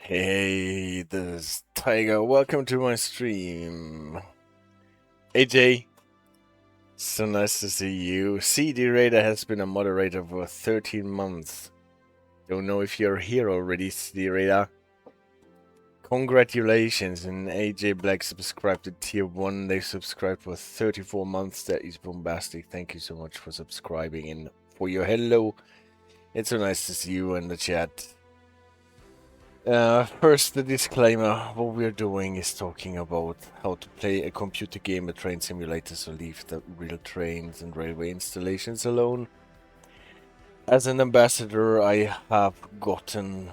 Hey, this is Tiger. Welcome to my stream. AJ, so nice to see you. CDRejdar has been a moderator for 13 months. Don't know if you're here already, CDRejdar. Congratulations, and AJ Black subscribed to tier 1. They subscribed for 34 months. That is bombastic. Thank you so much for subscribing and for your hello. It's so nice to see you in the chat. First, the disclaimer. What we're doing is talking about how to play a computer game, a train simulator, so leave the real trains and railway installations alone. As an ambassador, I have gotten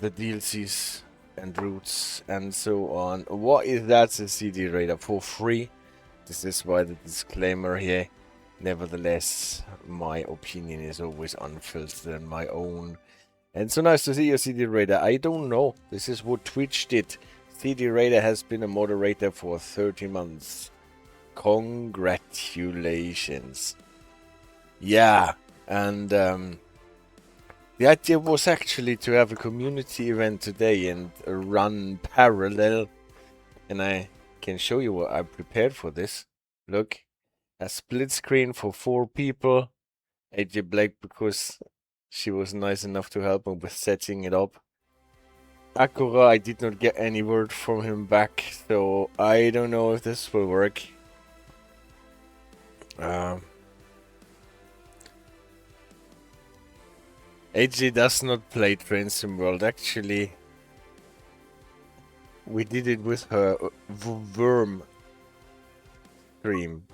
the DLCs and routes and so on. What is that? The CDRejdar for free. This is why the disclaimer here. Nevertheless, my opinion is always unfiltered and my own. And so nice to see you, CDRejdar. I don't know. This is what Twitch did. CDRejdar has been a moderator for 30 months. Congratulations. Yeah, and the idea was actually to have a community event today and run parallel. And I can show you what I prepared for this. Look, a split screen for 4 people. AJ Black, because she was nice enough to help me with setting it up. Akura, I did not get any word from him back, so I don't know if this will work. AJ does not play Train Sim World. Actually, we did it with her Worm stream.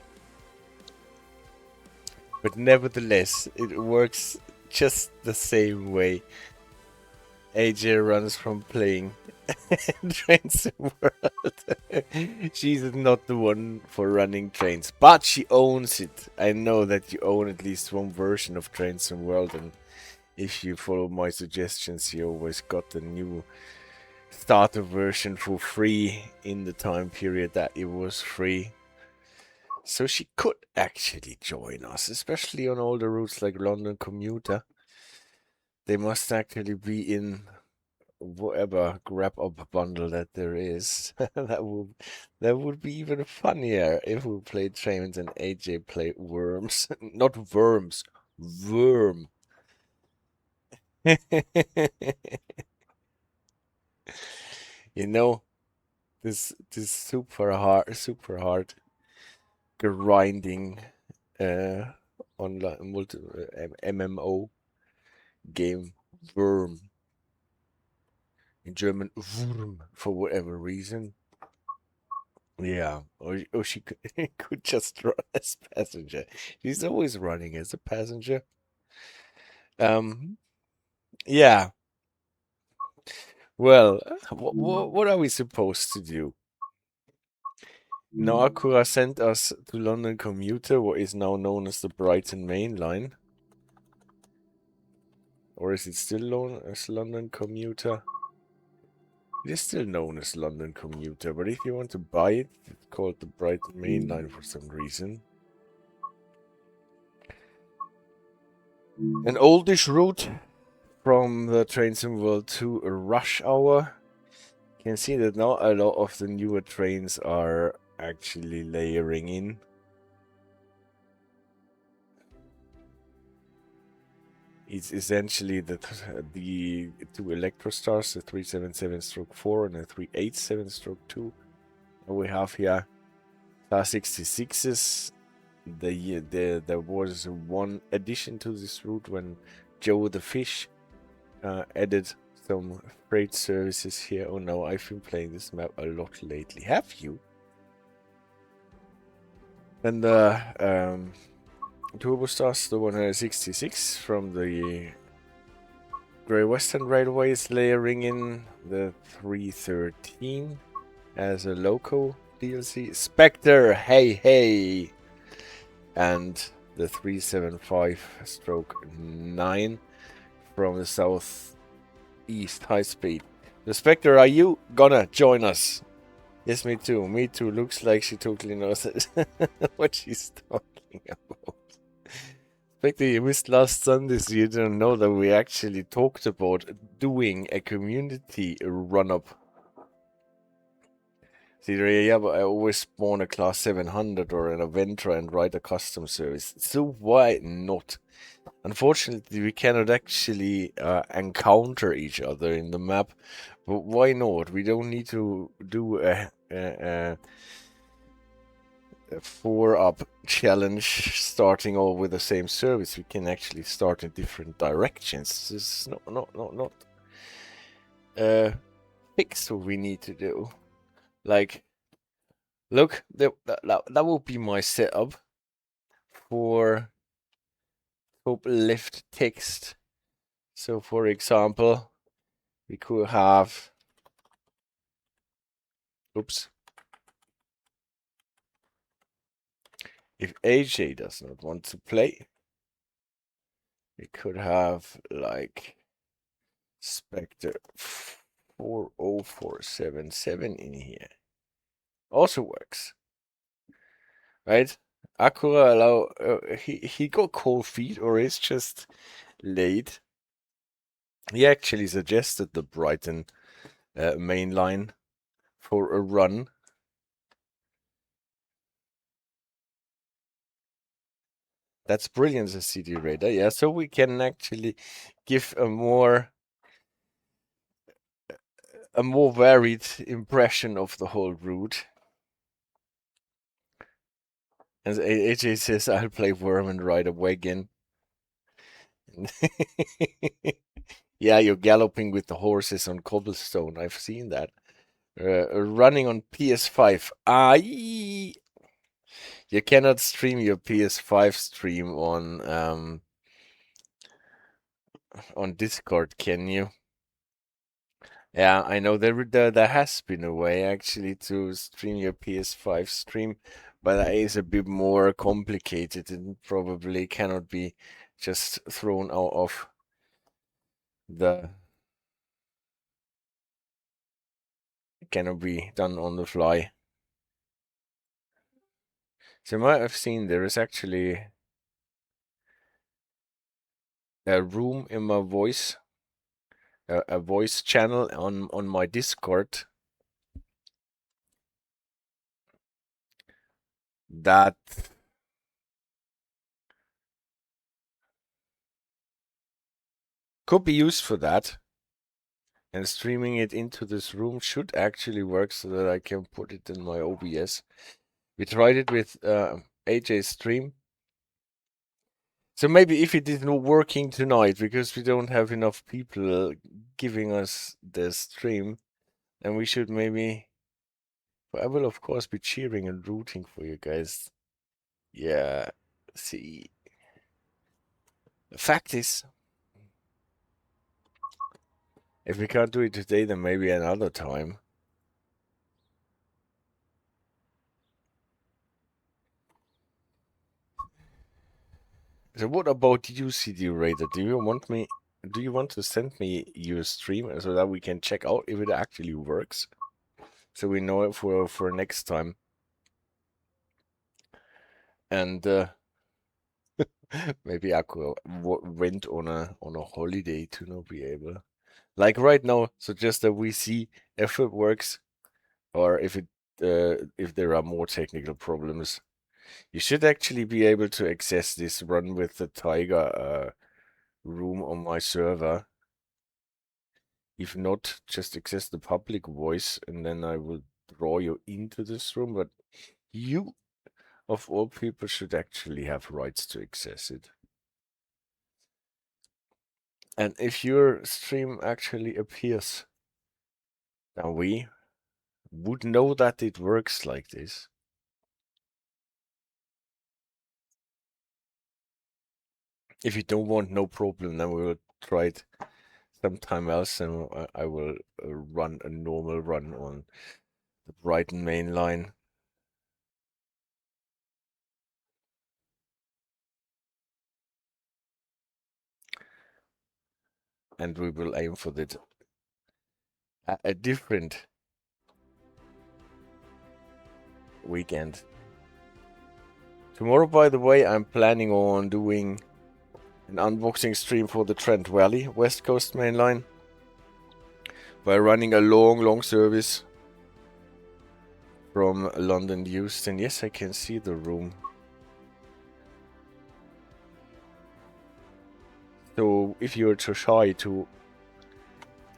But nevertheless, it works just the same way. AJ runs from playing Trains World. She's not the one for running trains, but she owns it. I know that you own at least one version of Trains World, and if you follow my suggestions, you always got the new starter version for free in the time period that it was free. So she could actually join us, especially on all the routes like London Commuter. They must actually be in whatever grab up bundle that there is. that would be even funnier if we played trains and AJ played worms. Not worms, worm. You know, this super hard grinding online multi MMO game Worm. In German, Wurm, for whatever reason. Yeah, or she could just run as passenger. She's always running as a passenger. Yeah. Well, what are we supposed to do? Now, Akura sent us to London Commuter, what is now known as the Brighton Main Line. Or is it still known as London Commuter? It is still known as London Commuter, but if you want to buy it, it's called the Brighton Main Line for some reason. An oldish route from the Train Sim World to a rush hour. You can see that now a lot of the newer trains are actually layering in. It's essentially the 2 Electrostars, the 377/4 and the 387/2. And we have here Class 66s. There was one addition to this route when Joe the Fish added some freight services here. Oh no, I've been playing this map a lot lately. Have you? And the Turbostars, the 166 from the Great Western Railway is layering in. The 313 as a loco DLC. Spectre, hey! And the 375/9 from the southeast high speed. The Spectre, are you gonna join us? Yes, me too. Me too. Looks like she totally knows what she's talking about. Victor, you missed last Sunday, so you don't know that we actually talked about doing a community run-up. See, yeah, but I always spawn a class 700 or an Aventra and write a custom service. So why not? Unfortunately, we cannot actually encounter each other in the map, but why not? We don't need to do a 4-up challenge starting all with the same service. We can actually start in different directions. This is not fix what we need to do. Like, look, that will be my setup for top left text. So, for example, we could have, oops, if AJ does not want to play, we could have like Spectre 40477 in here. Also works, right? Akura allow he got cold feet or is just late. He actually suggested the Brighton Main Line for a run. That's brilliant, the CDRejdar. Yeah, so we can actually give a more varied impression of the whole route. And AJ says, I'll play Worm and ride a wagon. Yeah, you're galloping with the horses on cobblestone. I've seen that. Running on PS5. You cannot stream your PS5 stream on Discord, can you? Yeah, I know there has been a way actually to stream your PS5 stream, but that is a bit more complicated and probably cannot be just thrown out of the cannot be done on the fly. So you might have seen there is actually a room in my voice, a voice channel on my Discord that could be used for that. And streaming it into this room should actually work so that I can put it in my OBS. We tried it with AJ's stream. So maybe if it is not working tonight because we don't have enough people giving us the stream, then we should maybe... I will of course be cheering and rooting for you guys. Yeah, see. The fact is, if we can't do it today, then maybe another time. So what about you, CDRejdar? Do you want to send me your stream so that we can check out if it actually works? So we know it for next time. And maybe Aqua went on a holiday to not be able. Like right now, so just that we see if it works or if there are more technical problems. You should actually be able to access this run with the Tyger room on my server. If not, just access the public voice and then I will draw you into this room. But you, of all people, should actually have rights to access it. And if your stream actually appears, then we would know that it works like this. If you don't want, no problem, then we will try it sometime else and I will run a normal run on the Brighton Main Line. And we will aim for that a different weekend. Tomorrow, by the way, I'm planning on doing an unboxing stream for the Trent Valley West Coast Main Line by running a long service from London to Euston. Yes, I can see the room. So if you're too shy to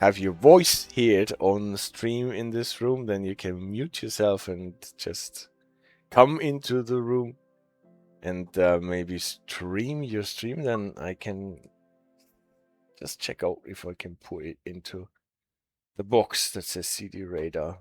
have your voice heard on stream in this room, then you can mute yourself and just come into the room and maybe stream your stream. Then I can just check out if I can put it into the box that says CDRejdar.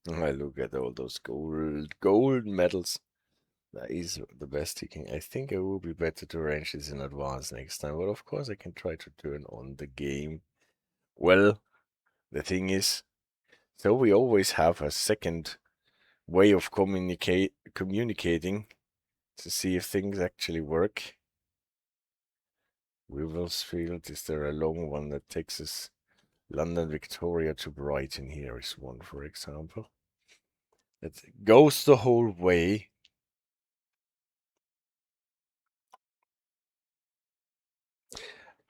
I look at all those gold medals. That is the best you can. I think it will be better to arrange this in advance next time. But of course, I can try to turn on the game. Well, the thing is, so we always have a second way of communicating to see if things actually work. Wivelsfield, is there a long one that takes us London Victoria to Brighton? Here is one, for example. It goes the whole way.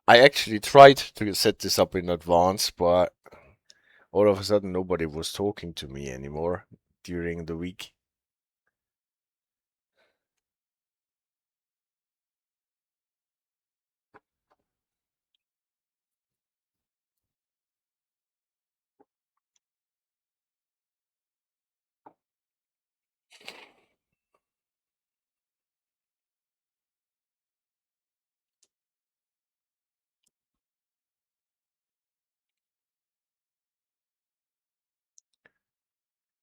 I actually tried to set this up in advance, but all of a sudden nobody was talking to me anymore during the week.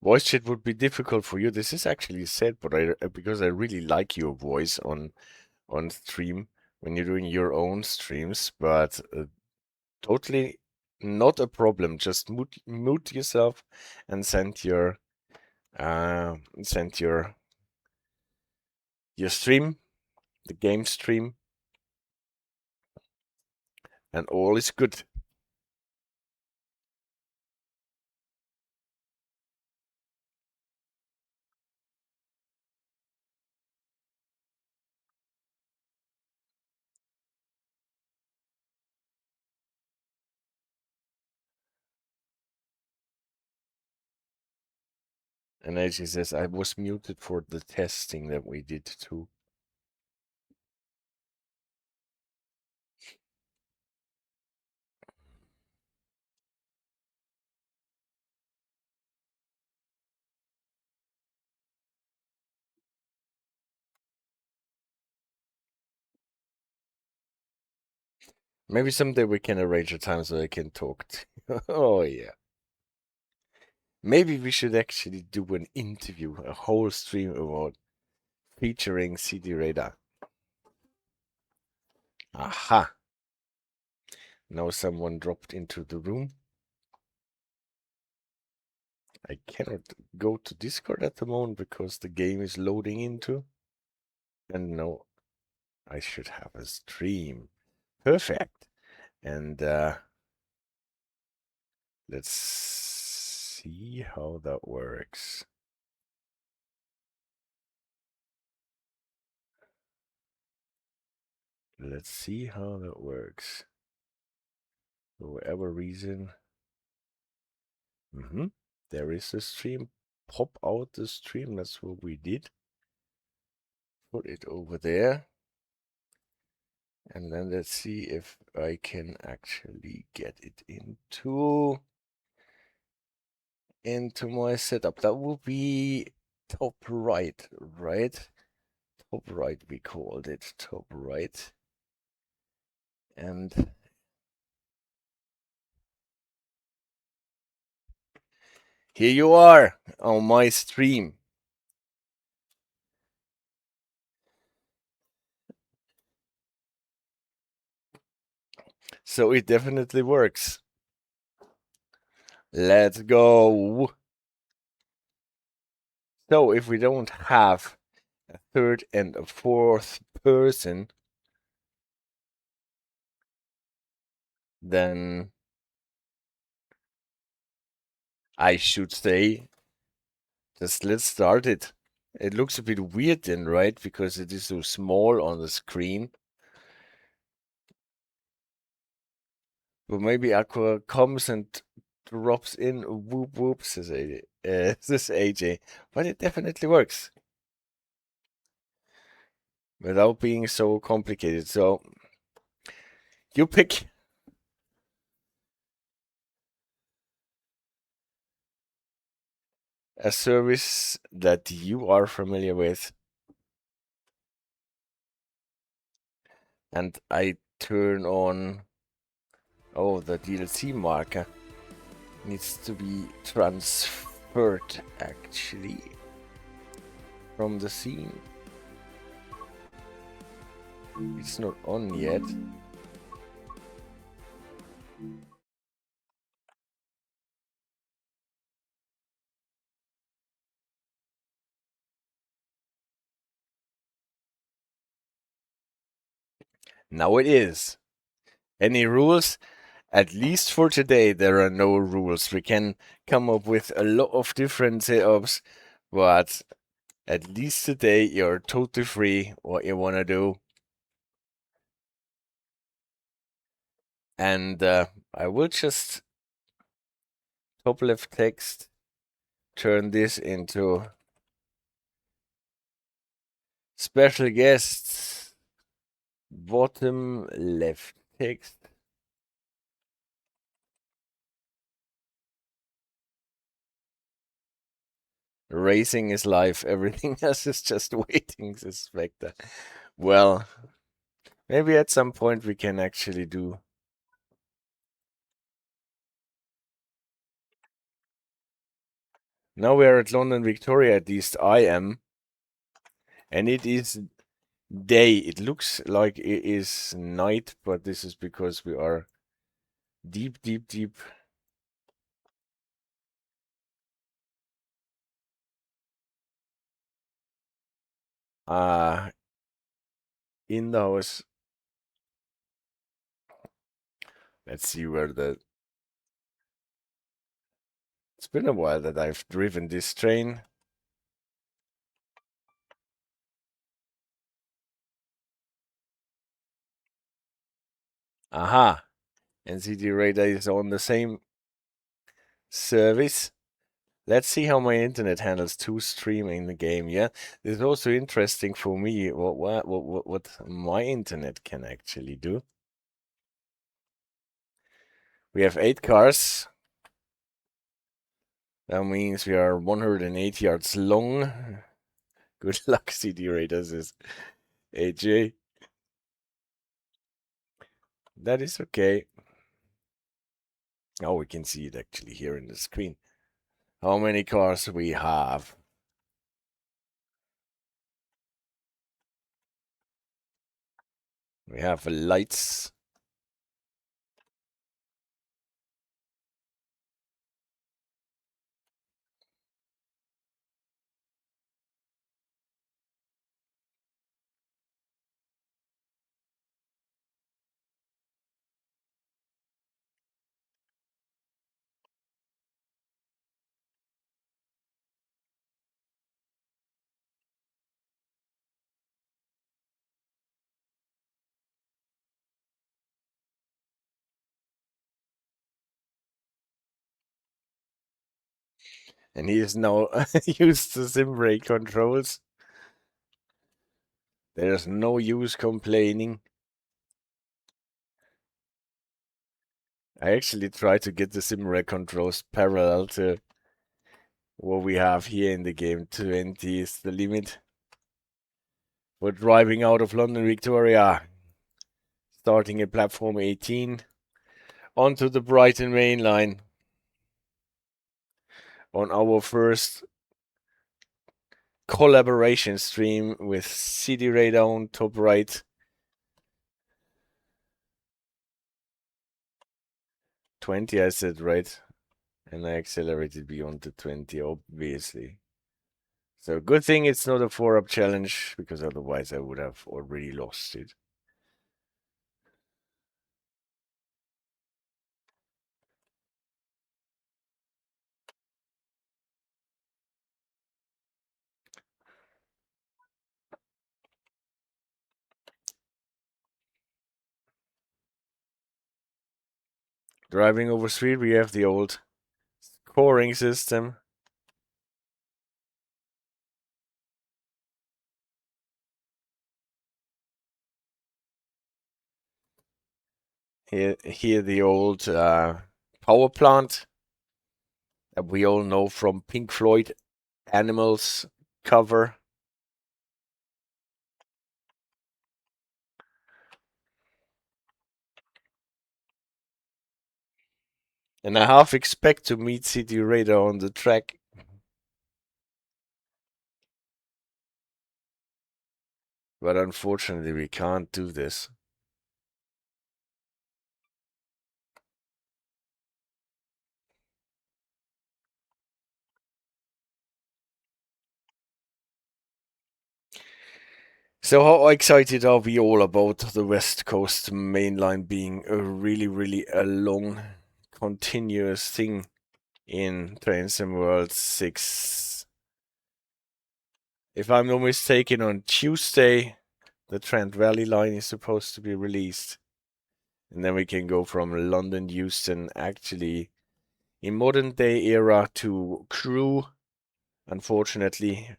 Voice chat would be difficult for you. This is actually said, but because I really like your voice on stream when you're doing your own streams, but totally not a problem. Just mute yourself and send your stream, the game stream, and all is good. And as she says, I was muted for the testing that we did too. Maybe someday we can arrange a time so I can talk to you. Oh, yeah. Maybe we should actually do an interview, a whole stream about featuring CDRejdar. Aha! Now someone dropped into the room. I cannot go to Discord at the moment because the game is loading into. And no, I should have a stream. Perfect. And let's see how that works. Let's see how that works. For whatever reason. There is a stream. Pop out the stream. That's what we did. Put it over there. And then let's see if I can actually get it into my setup. That will be top right, right? Top right, we called it top right. And here you are on my stream. So it definitely works. Let's go. So if we don't have a third and a fourth person, then I should say, just let's start it. It looks a bit weird then, right? Because it is so small on the screen. But maybe Aqua comes and drops in, whoop whoop, says AJ. Says AJ. But it definitely works. Without being so complicated. So, you pick a service that you are familiar with. And I turn on... Oh, the DLC marker needs to be transferred, actually, from the scene. It's not on yet. Now it is. Any rules? At least for today, there are no rules. We can come up with a lot of different setups, but at least today you're totally free what you want to do. And I will just top left text, turn this into special guests, bottom left text. Racing is life, everything else is just waiting, says Spectre. Well, maybe at some point we can actually do. Now we are at London Victoria, at least I am. And it is day. It looks like it is night, but this is because we are deep, deep, deep. In the house. Let's see where the... It's been a while that I've driven this train. Aha! And CDRejdar is on the same service. Let's see how my internet handles two streaming the game. Yeah, this is also interesting for me. What my internet can actually do. We have 8 cars. That means we are 108 yards long. Good luck, CDRejdar, says AJ. That is okay. Oh, we can see it actually here in the screen. How many cars we have? We have lights. And he is now used to sim brake controls. There's no use complaining. I actually try to get the sim brake controls parallel to what we have here in the game. 20 is the limit. We're driving out of London Victoria, starting at platform 18, onto the Brighton Main Line on our first collaboration stream with CDRejdar on top right. 20, I said, right? And I accelerated beyond the 20, obviously. So good thing it's not a 4-up challenge, because otherwise I would have already lost it. Driving over street, we have the old scoring system. Here the old power plant that we all know from Pink Floyd Animals cover. And I half expect to meet CDRejdar on the track. But unfortunately, we can't do this. So how excited are we all about the West Coast Main Line being a really a long, continuous thing in Trains and World 6? If I'm not mistaken, on Tuesday, the Trent Valley line is supposed to be released. And then we can go from London, Euston, actually, in modern day era to Crewe. Unfortunately,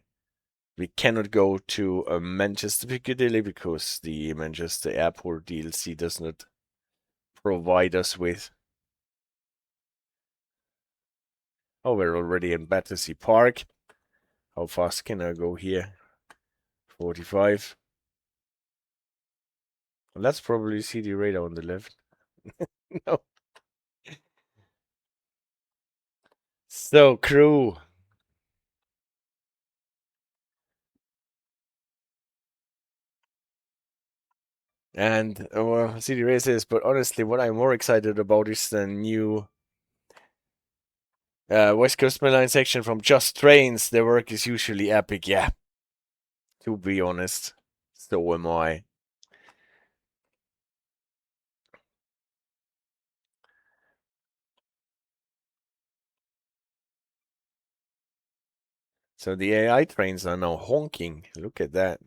we cannot go to Manchester Piccadilly because the Manchester Airport DLC does not provide us with. Oh, we're already in Battersea Park. How fast can I go here? 45. Well, that's probably CDRejdar on the left. No. So, Crewe. And well, CDRejdar says, but honestly, what I'm more excited about is the new West Coast Main Line section from Just Trains. Their work is usually epic, yeah. To be honest, so am I. So the AI trains are now honking. Look at that.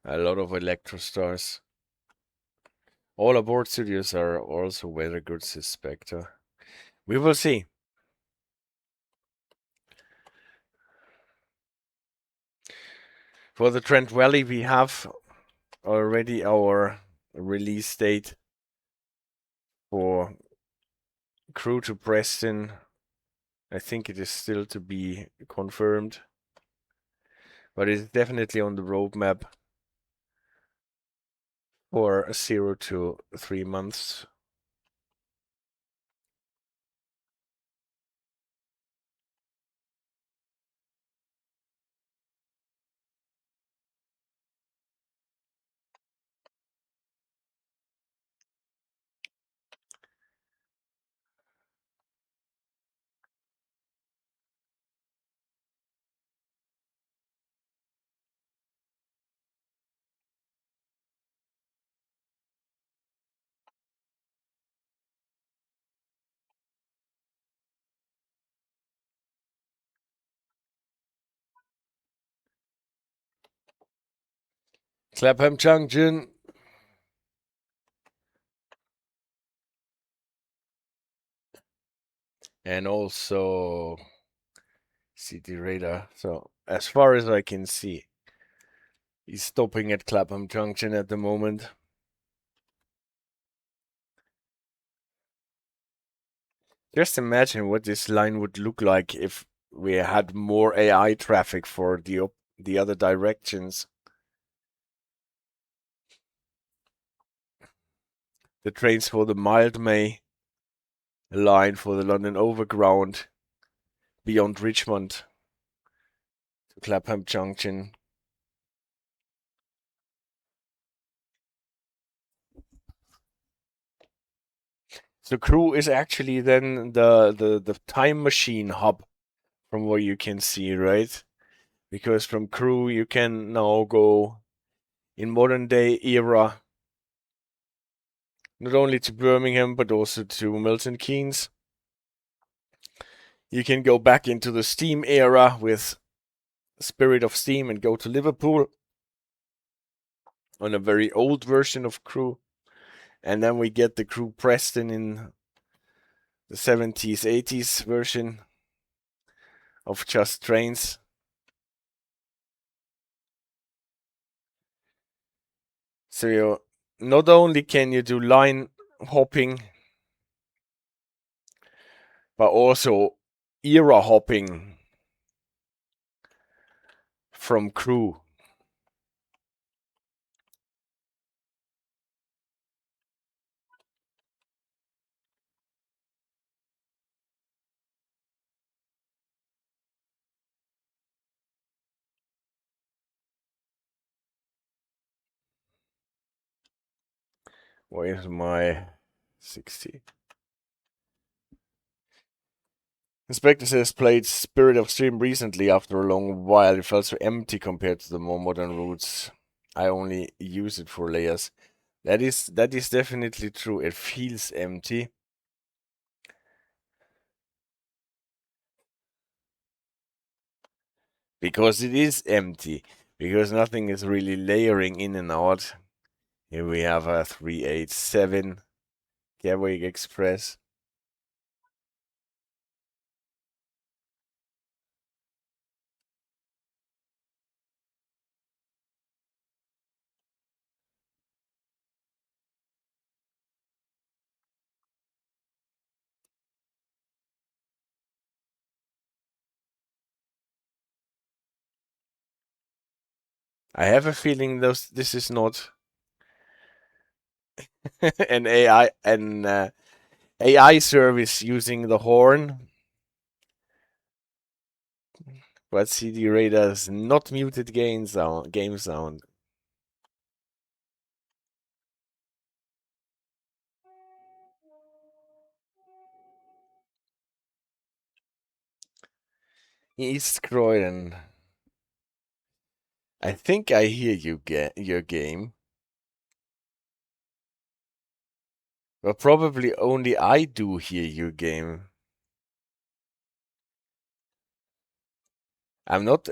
A lot of Electrostars. All aboard studios are also very good, says Spectre. We will see. For the Trent Valley, we have already our release date for Crewe to Preston. I think it is still to be confirmed, but it's definitely on the roadmap for 0 to 3 months. Clapham Junction. And also CDRejdar. So as far as I can see, he's stopping at Clapham Junction at the moment. Just imagine what this line would look like if we had more AI traffic for the other directions. The trains for the Mildmay line for the London Overground beyond Richmond to Clapham Junction. So Crewe is actually then the time machine hub from what you can see, right? Because from Crewe you can now go in modern day era not only to Birmingham but also to Milton Keynes. You can go back into the steam era with Spirit of Steam and go to Liverpool on a very old version of Crewe. And then we get the Crewe Preston in the 70s, 80s version of just trains. So not only can you do line hopping, but also era hopping from Crewe. Where's my 60? Inspector says played Spirit of Steam recently after a long while. It felt so empty compared to the more modern routes. I only use it for layers. That is definitely true. It feels empty. Because it is empty. Because nothing is really layering in and out. Here we have a 387 Gatwick Express. I have a feeling this is not an AI service using the horn, but CDRejdar is not muted game sound. East Croydon. I think I hear your game, but probably only I do hear your game. I'm not.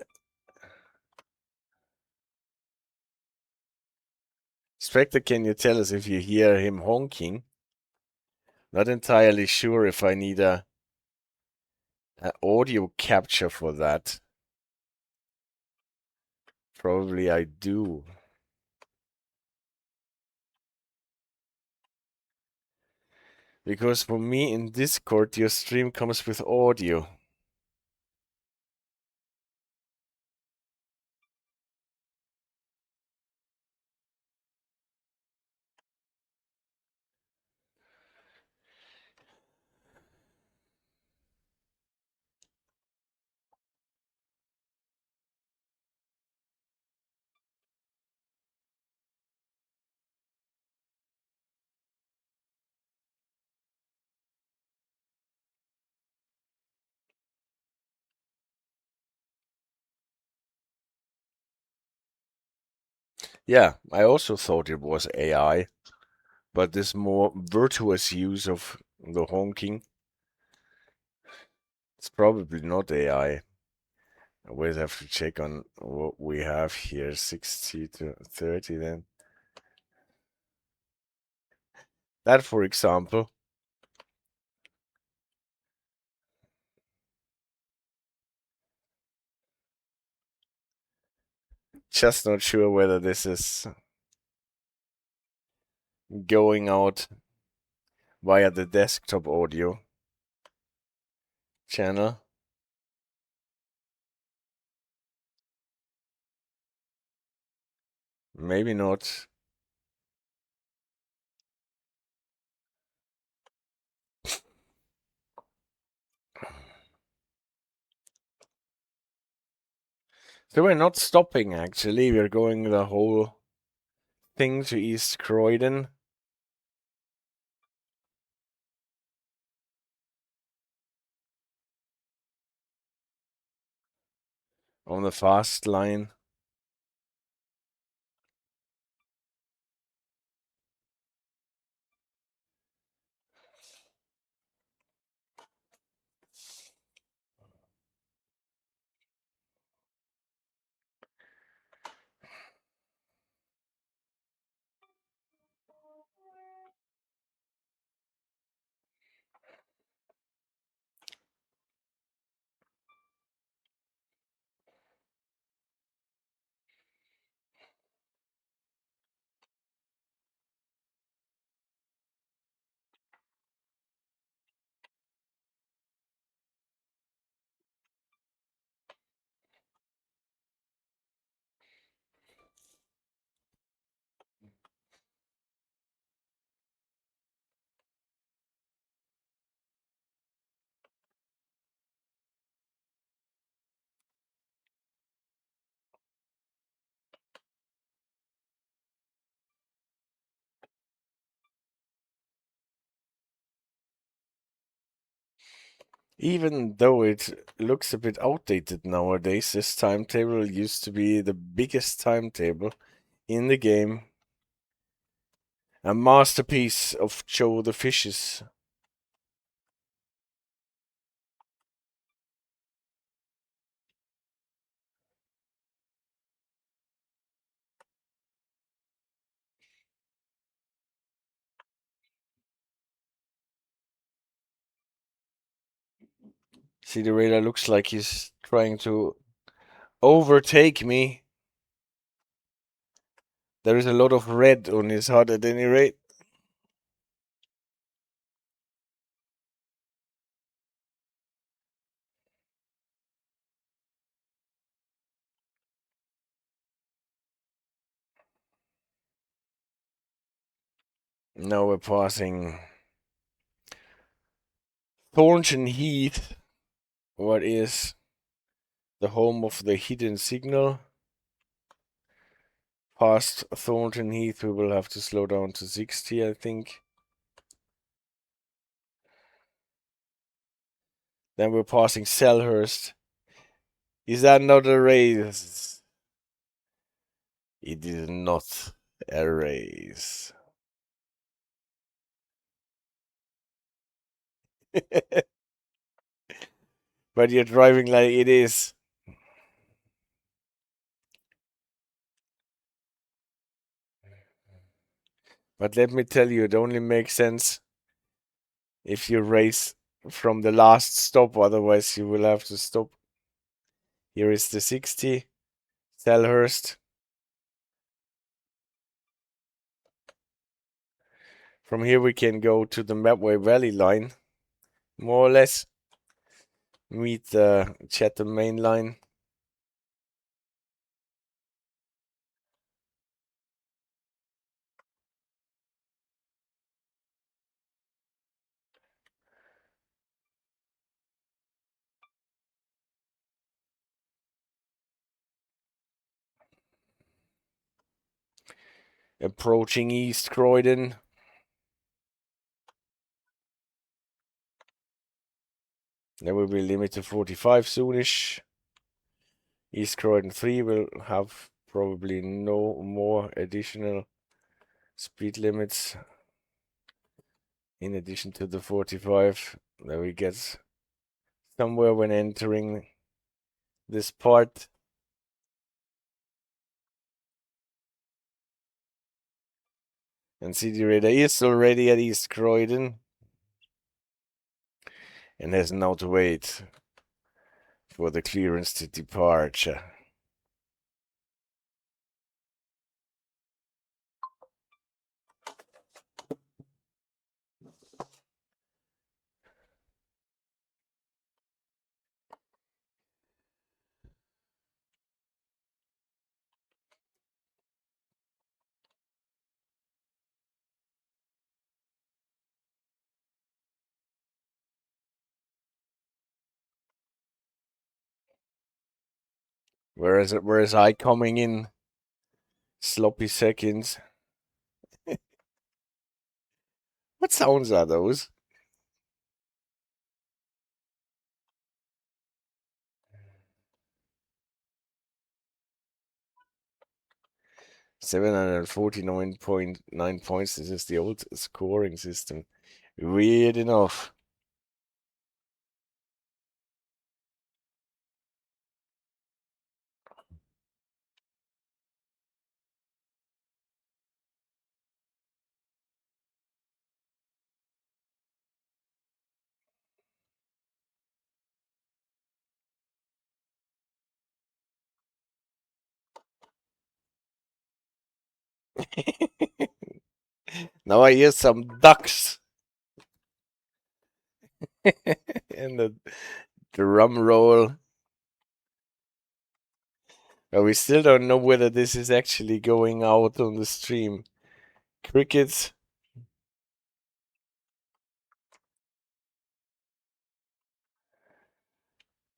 Spectre, can you tell us if you hear him honking? Not entirely sure if I need a audio capture for that. Probably I do. Because for me in Discord, your stream comes with audio. Yeah, I also thought it was AI, but this more virtuous use of the honking, it's probably not AI. I always have to check on what we have here, 60 to 30 then. That, for example. Just not sure whether this is going out via the desktop audio. channel. Maybe not. So we're not stopping actually. We're going the whole thing to East Croydon. On the fast line. Even though it looks a bit outdated nowadays, this timetable used to be the biggest timetable in the game. A masterpiece of Joe the Fishes. CDRejdar looks like he's trying to overtake me. There is a lot of red on his HUD at any rate. Now we're passing Thornton Heath, what is the home of the hidden signal. Past Thornton Heath, we will have to slow down to 60, I think. Then we're passing Selhurst. Is that not a race? It is not a race. But you're driving like it is. But let me tell you, it only makes sense if you race from the last stop, otherwise you will have to stop. Here is the 60, Selhurst. From here we can go to the Medway Valley line, more or less. Meet the Chatham Main Line. Approaching East Croydon. There will be limit to 45 soonish. East Croydon 3 will have probably no more additional speed limits in addition to the 45 that we get somewhere when entering this part. And CDRejdar is already at East Croydon and has now to wait for the clearance to depart. Whereas I coming in sloppy seconds. What sounds are those? 749.9 points. This is the old scoring system. Weird enough. Now I hear some ducks and the drum roll. But we still don't know whether this is actually going out on the stream. Crickets.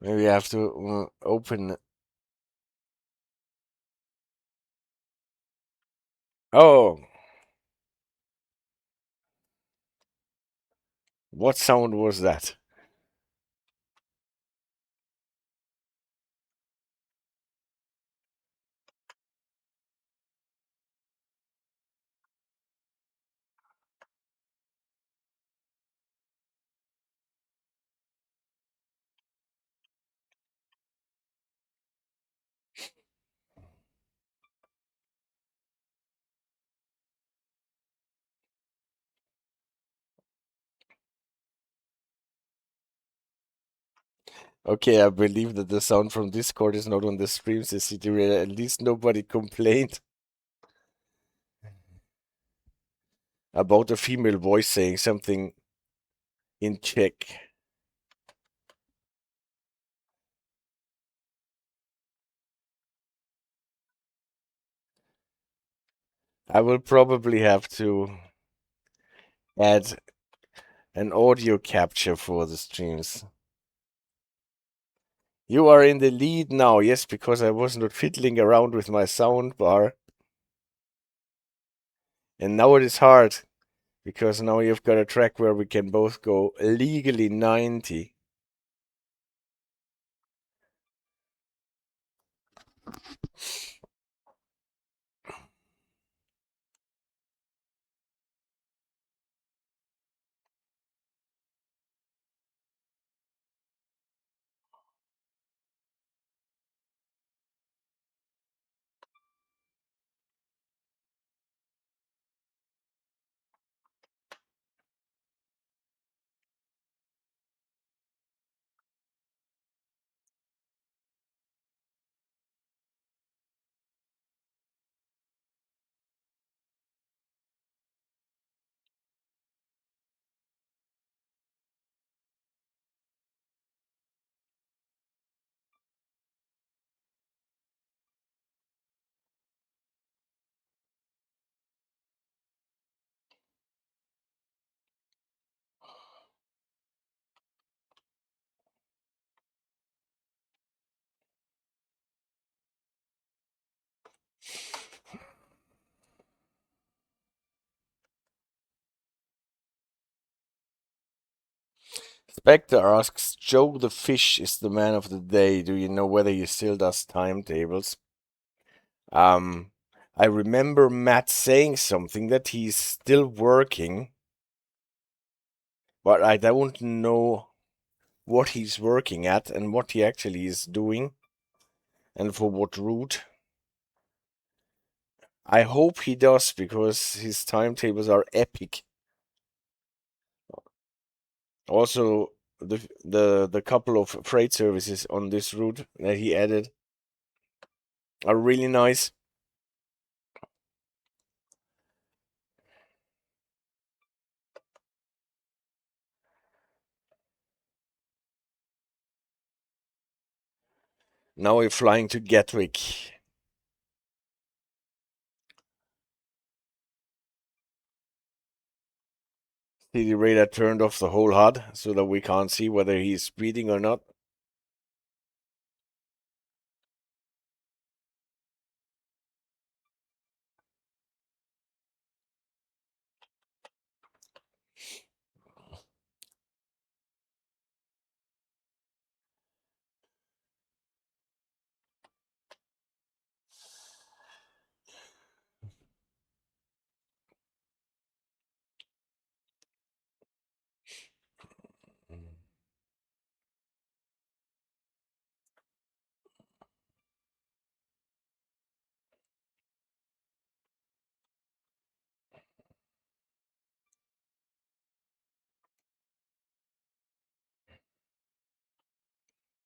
Maybe I have to open. Oh, what sound was that? Okay, I believe that the sound from Discord is not on the stream, says CDRejdar. At least nobody complained about a female voice saying something in Czech. I will probably have to add an audio capture for the streams. You are in the lead now, yes, because I was not fiddling around with my sound bar. And now it is hard, because now you've got a track where we can both go legally 90. Spectre asks, Joe the Fish is the man of the day. Do you know whether he still does timetables? I remember Matt saying something that he's still working, but I don't know what he's working at and what he actually is doing and for what route. I hope he does, because his timetables are epic. Also, the couple of freight services on this route that he added are really nice. Now we're flying to Gatwick. CDRejdar turned off the whole HUD so that we can't see whether he's speeding or not.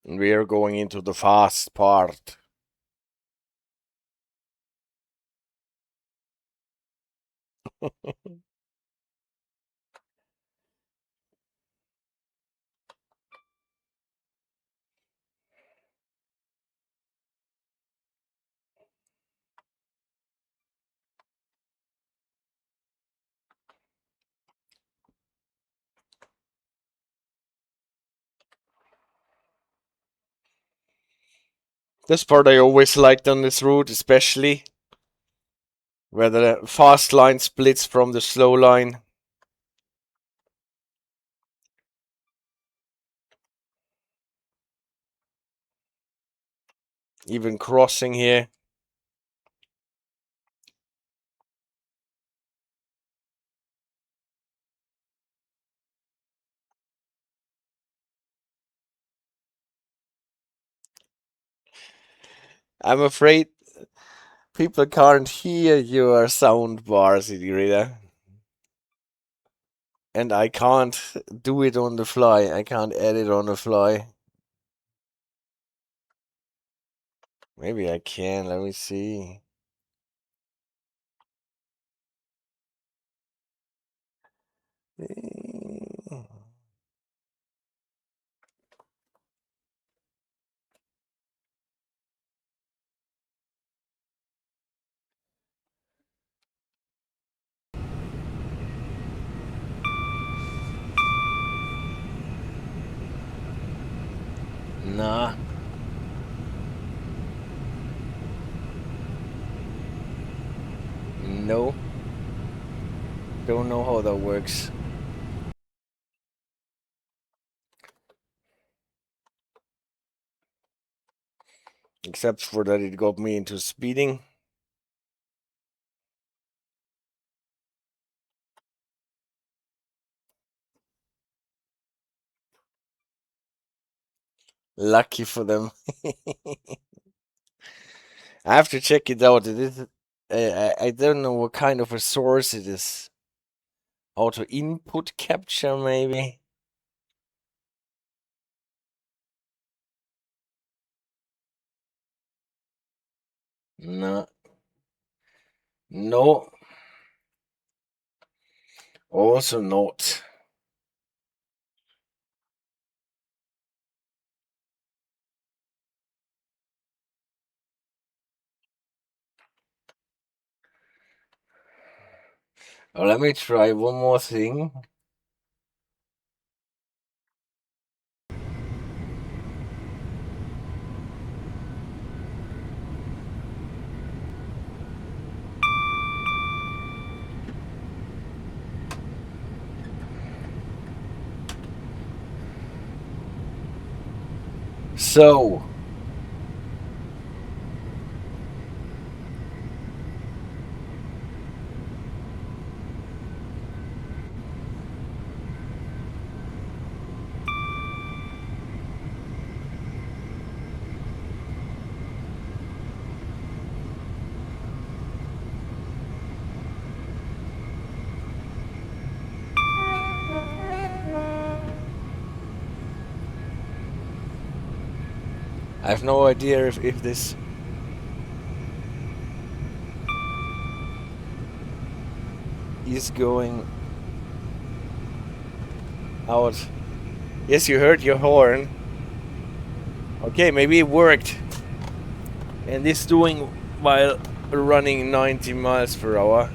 We are going into the fast part. This part I always liked on this route, especially where the fast line splits from the slow line. Even crossing here. I'm afraid people can't hear your sound bar, CDRejdar. And I can't do it on the fly. I can't edit on the fly. Maybe I can. Let me see. Nah. No. Don't know how that works. Except for that it got me into speeding. Lucky for them. I have to check it out. It is. I don't know what kind of a source it is. Auto input capture, maybe. No. No. Also not. Oh, let me try one more thing. So, I have no idea if this is going out. Yes, you heard your horn. Okay, maybe it worked. And this doing while running 90 miles per hour.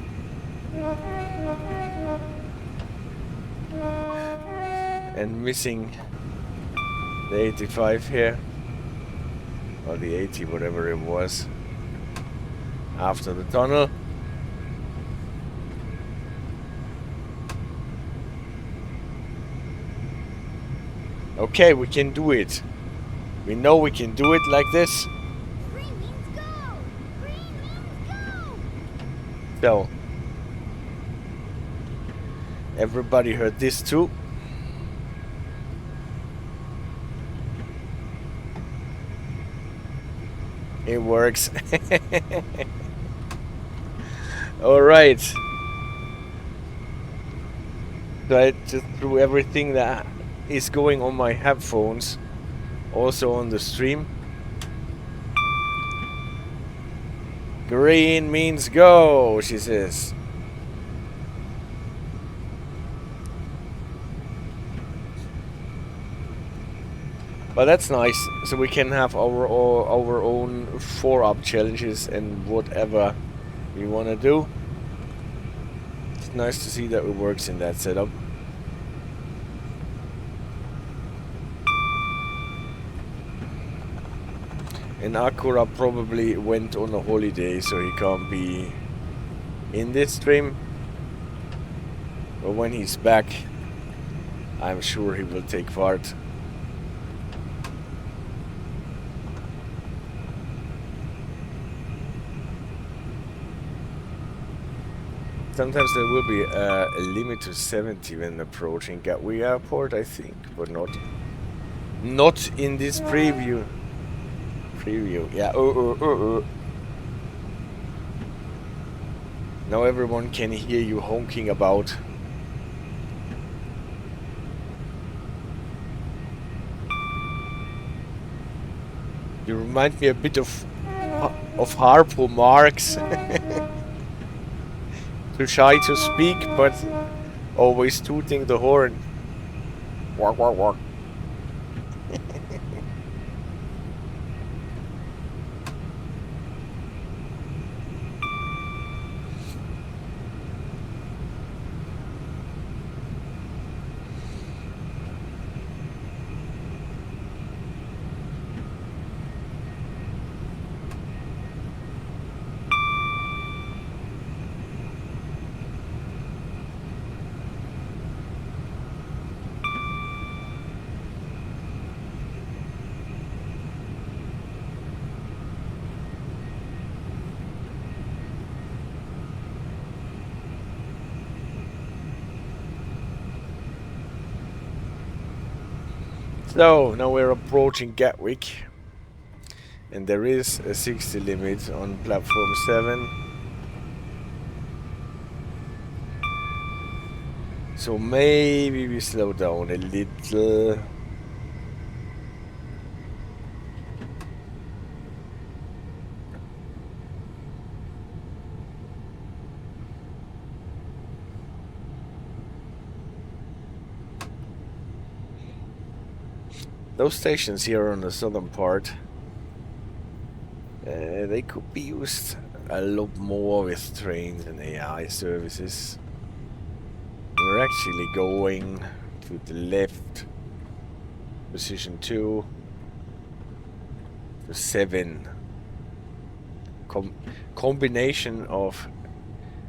And missing the 85 here. Or the 80, whatever it was. After the tunnel. Okay, we can do it. We know we can do it like this. Green means go! Green means go! So, everybody heard this too. It works. Alright. So I just threw everything that is going on my headphones also on the stream. Green means go, she says. But that's nice, so we can have our own 4-up challenges and whatever we want to do. It's nice to see that it works in that setup. And Akura probably went on a holiday, so he can't be in this stream. But when he's back, I'm sure he will take part. Sometimes there will be a limit to 70 when approaching Gatwick Airport, I think, but not in this preview. Yeah. Now everyone can hear you honking about. You remind me a bit of Harpo Marx. Too shy to speak, but always tooting the horn. Walk, walk, walk. So, now we're approaching Gatwick, and there is a 60 limit on platform 7. So maybe we slow down a little. Those stations here on the southern part, they could be used a lot more with trains and AI services. We're actually going to the left, position 2 to 7. Combination of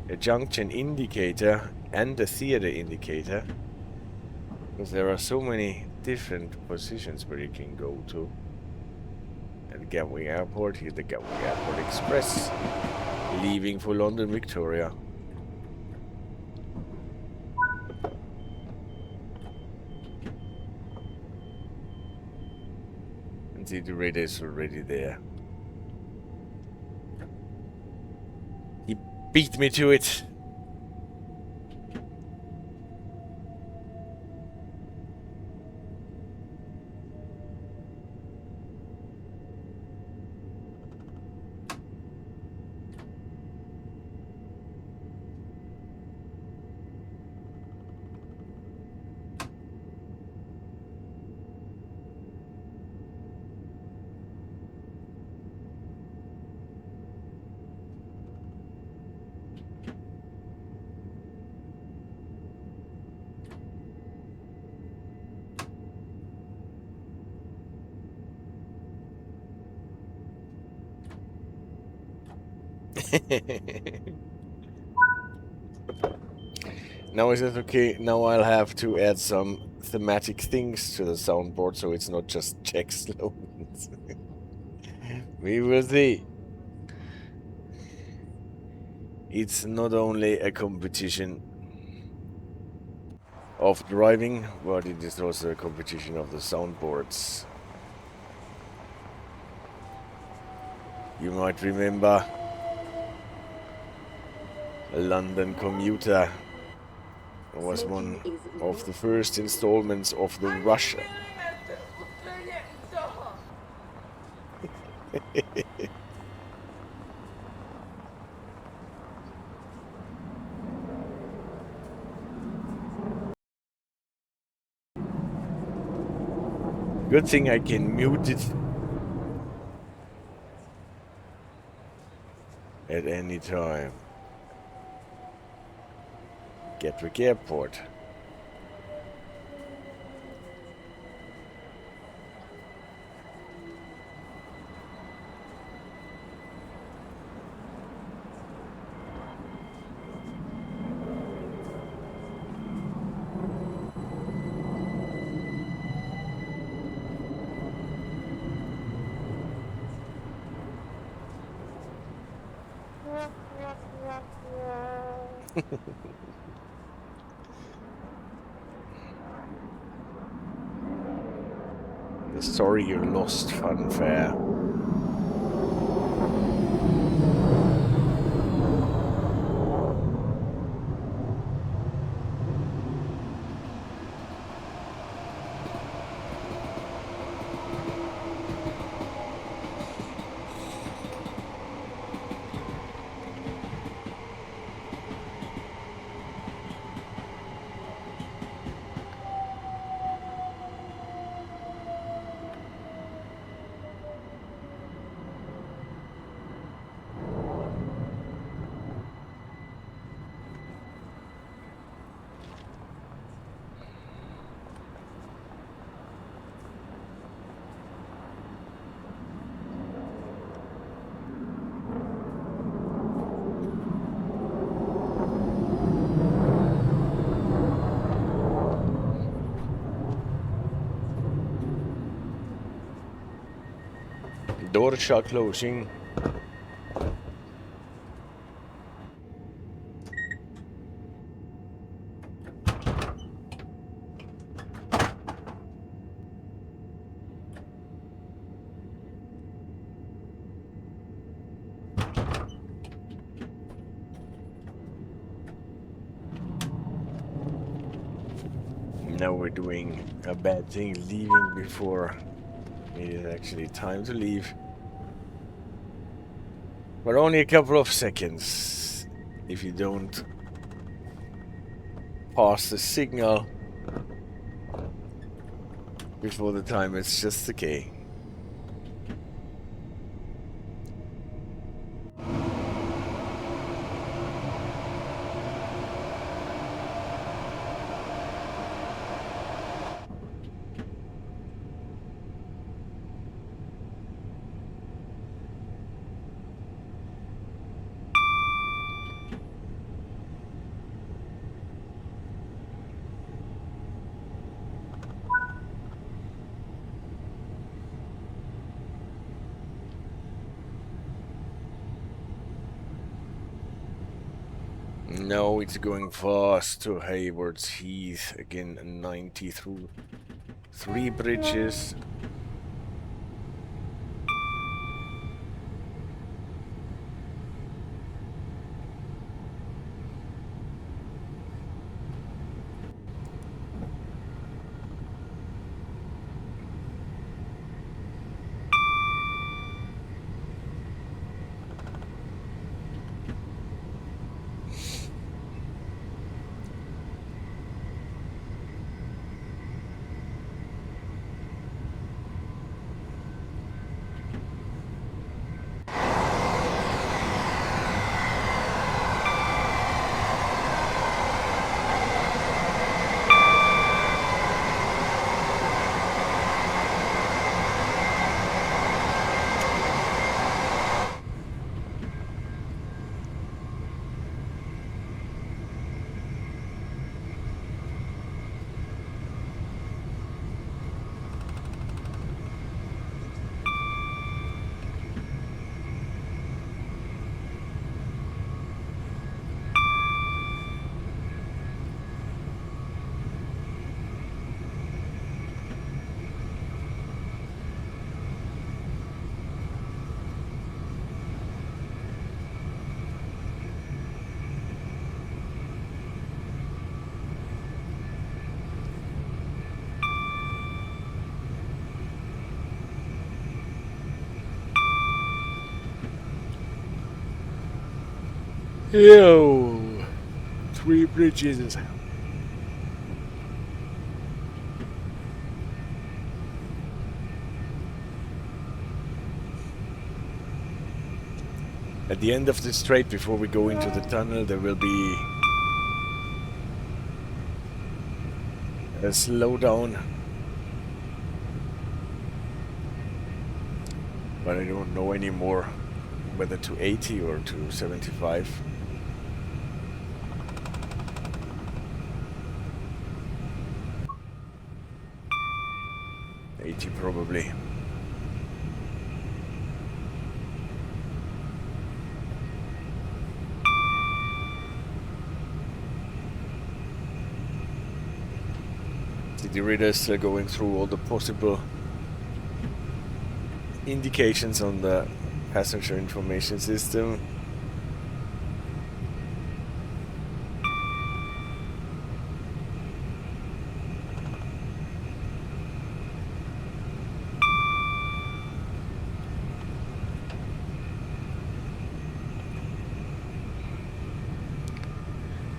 a junction indicator and a theater indicator, because there are so many different positions where you can go to. At Gatwick Airport, here's the Gatwick Airport Express, leaving for London Victoria. And CDRejdar is already there. He beat me to it. Now is it okay? Now I'll have to add some thematic things to the soundboard so it's not just Czech slogans. We will see. It's not only a competition of driving, but it is also a competition of the soundboards. You might remember a London Commuter was one of the first installments of the Rush Good thing I can mute it at any time. Gatwick Airport. The Sorry You Lost funfair. Doors are closing. Now we're doing a bad thing, leaving before it is actually time to leave. But only a couple of seconds. If you don't pass the signal before the time, it's just okay. No, it's going fast to Haywards, Heath, again 90 through 3 bridges. Yo, 3 bridges. At the end of the straight, before we go into the tunnel, there will be a slowdown. But I don't know anymore whether to 80 or to 75. Probably. CDRejdar is still going through all the possible indications on the passenger information system.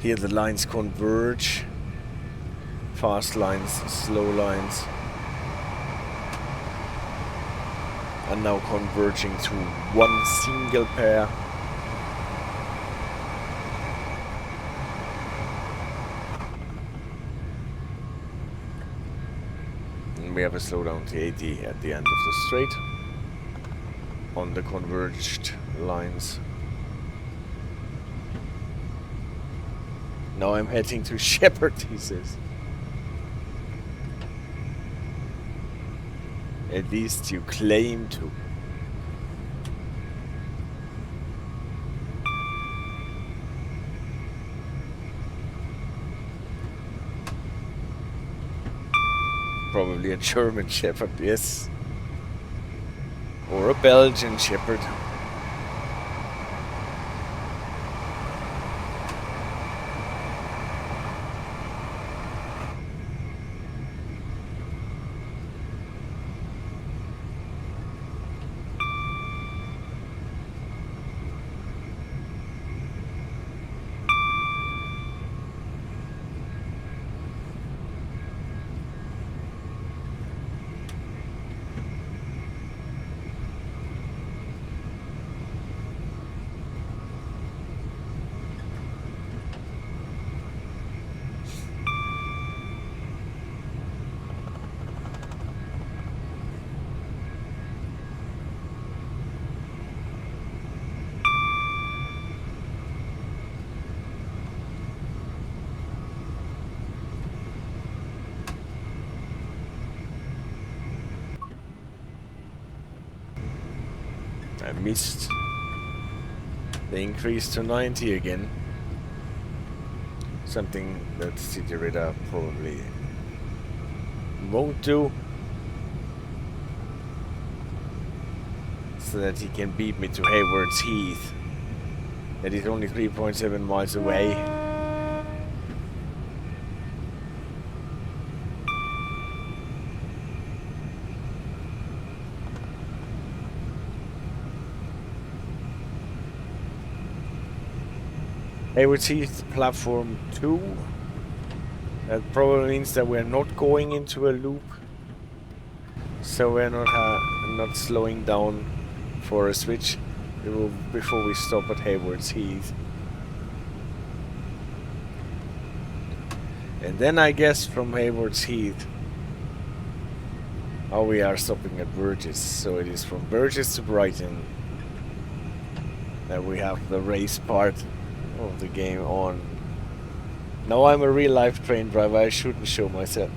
Here the lines converge. Fast lines, slow lines are now converging to one single pair. And we have a slowdown to 80 at the end of the straight on the converged lines. Now I'm heading to Shepherd, he says. At least you claim to. Probably a German Shepherd, yes. Or a Belgian Shepherd. I missed the increase to 90 again. Something that CDRejdar probably won't do. So that he can beat me to Haywards Heath. That is only 3.7 miles away. Haywards Heath, platform 2. That probably means that we're not going into a loop. So we're not slowing down for a switch before we stop at Haywards Heath. And then I guess from Haywards Heath, we are stopping at Burges. So it is from Burges to Brighton that we have the race part of the game on. Now I'm a real life train driver, I shouldn't show myself.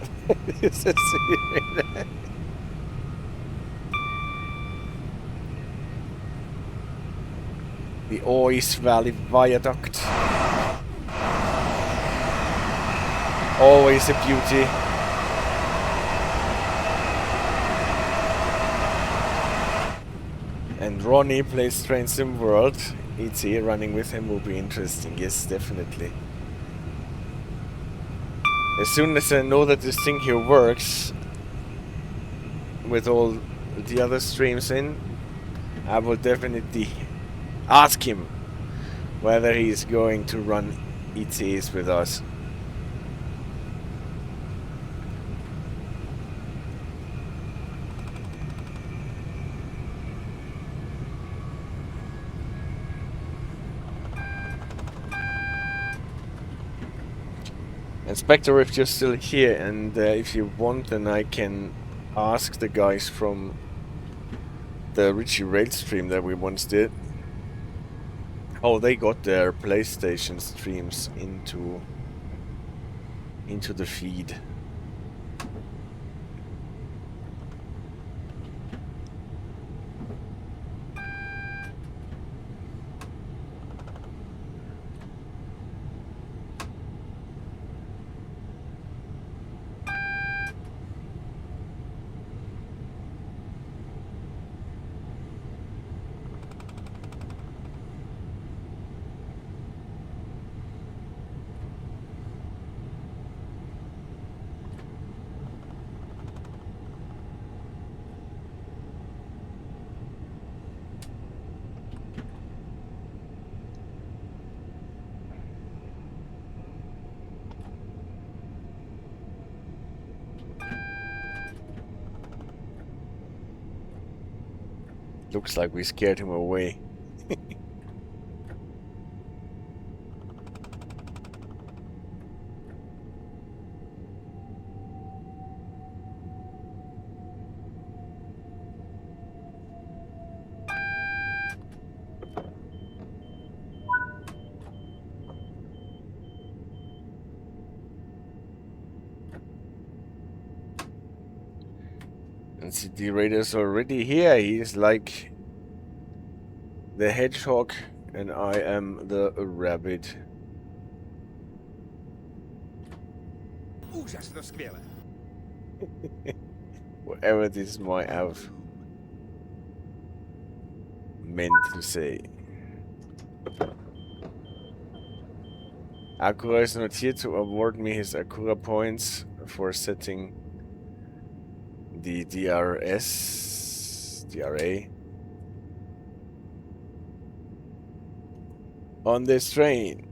The Oise Valley Viaduct. Always a beauty. And Ronnie plays Train Sim World. ET running with him will be interesting, yes, definitely. As soon as I know that this thing here works with all the other streams in, I will definitely ask him whether he's going to run ETs with us. Inspector, if you're still here, and if you want, then I can ask the guys from the Richie Rail stream that we once did how they got their PlayStation streams into the feed. Looks like we scared him away. And CDRejdar already here. He's like the hedgehog, and I am the rabbit. Whatever this might have meant to say. Acura is not here to award me his Acura points for setting the DRA on this train.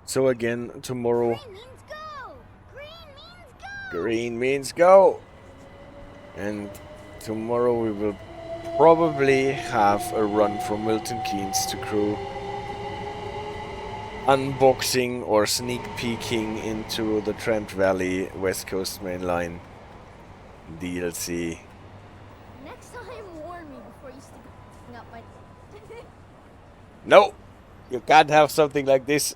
So again, tomorrow, Green means go! Green means go! green means go. And tomorrow we will probably have a run from Milton Keynes to Crewe, unboxing or sneak peeking into the Trent Valley West Coast Main Line DLC. Next time, warn me before you stick up my... No, you can't have something like this.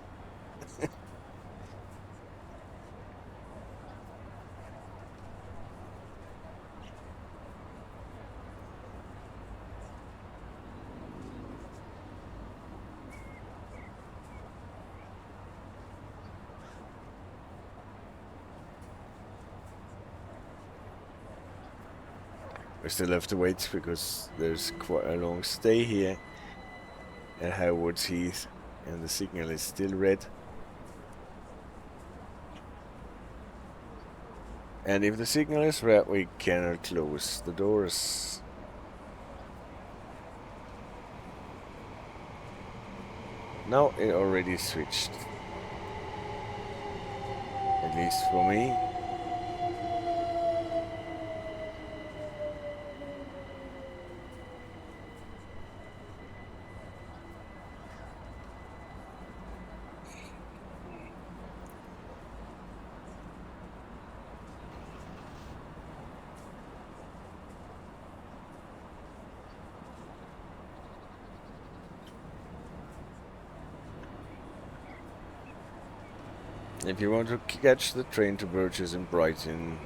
We still have to wait because there's quite a long stay here at Haywards Heath, and the signal is still red. And if the signal is red, we cannot close the doors. Now it already switched. At least for me. If you want to catch the train to Burges in Brighton,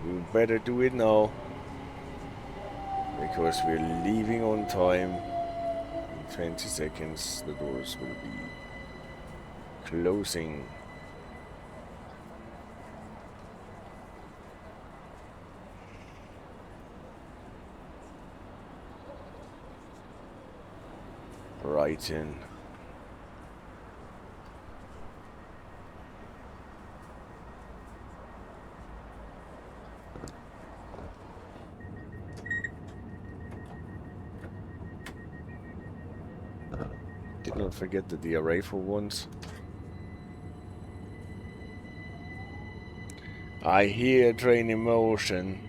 you better do it now, because we're leaving on time. In 20 seconds the doors will be closing. Brighton. Did not forget the DRA for once. I hear a train in motion.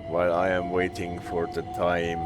While I am waiting for the time.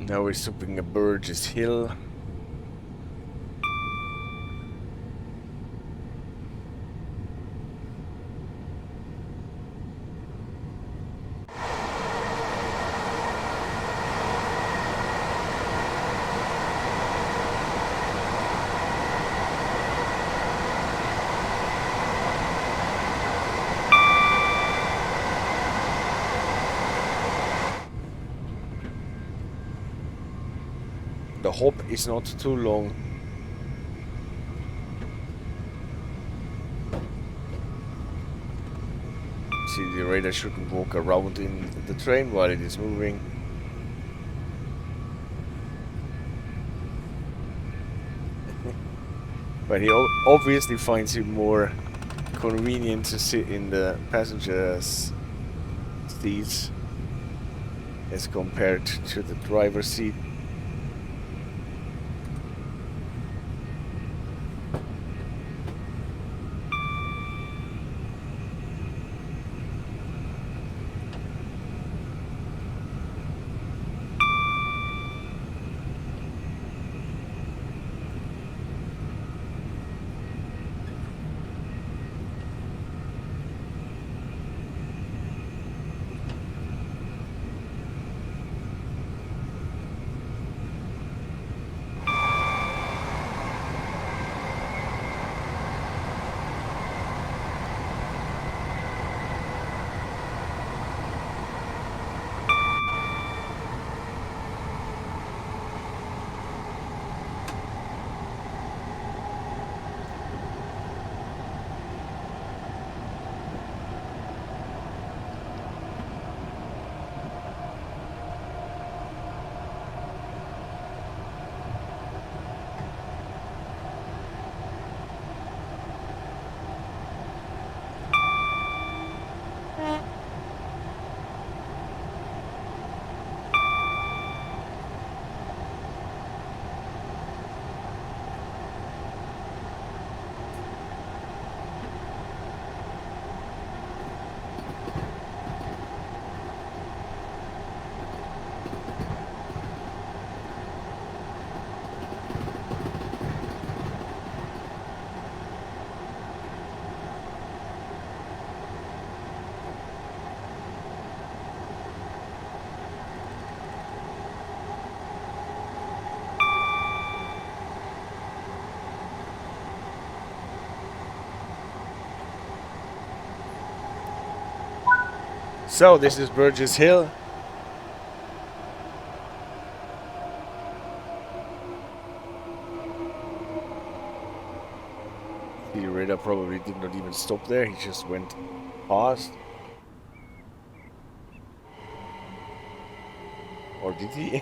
Now we're stopping at Burges Hill. The hop is not too long. CDRejdar shouldn't walk around in the train while it is moving. But he obviously finds it more convenient to sit in the passenger's seats as compared to the driver's seat. So this is Burges Hill. CDRejdar probably did not even stop there, he just went past. Or did he?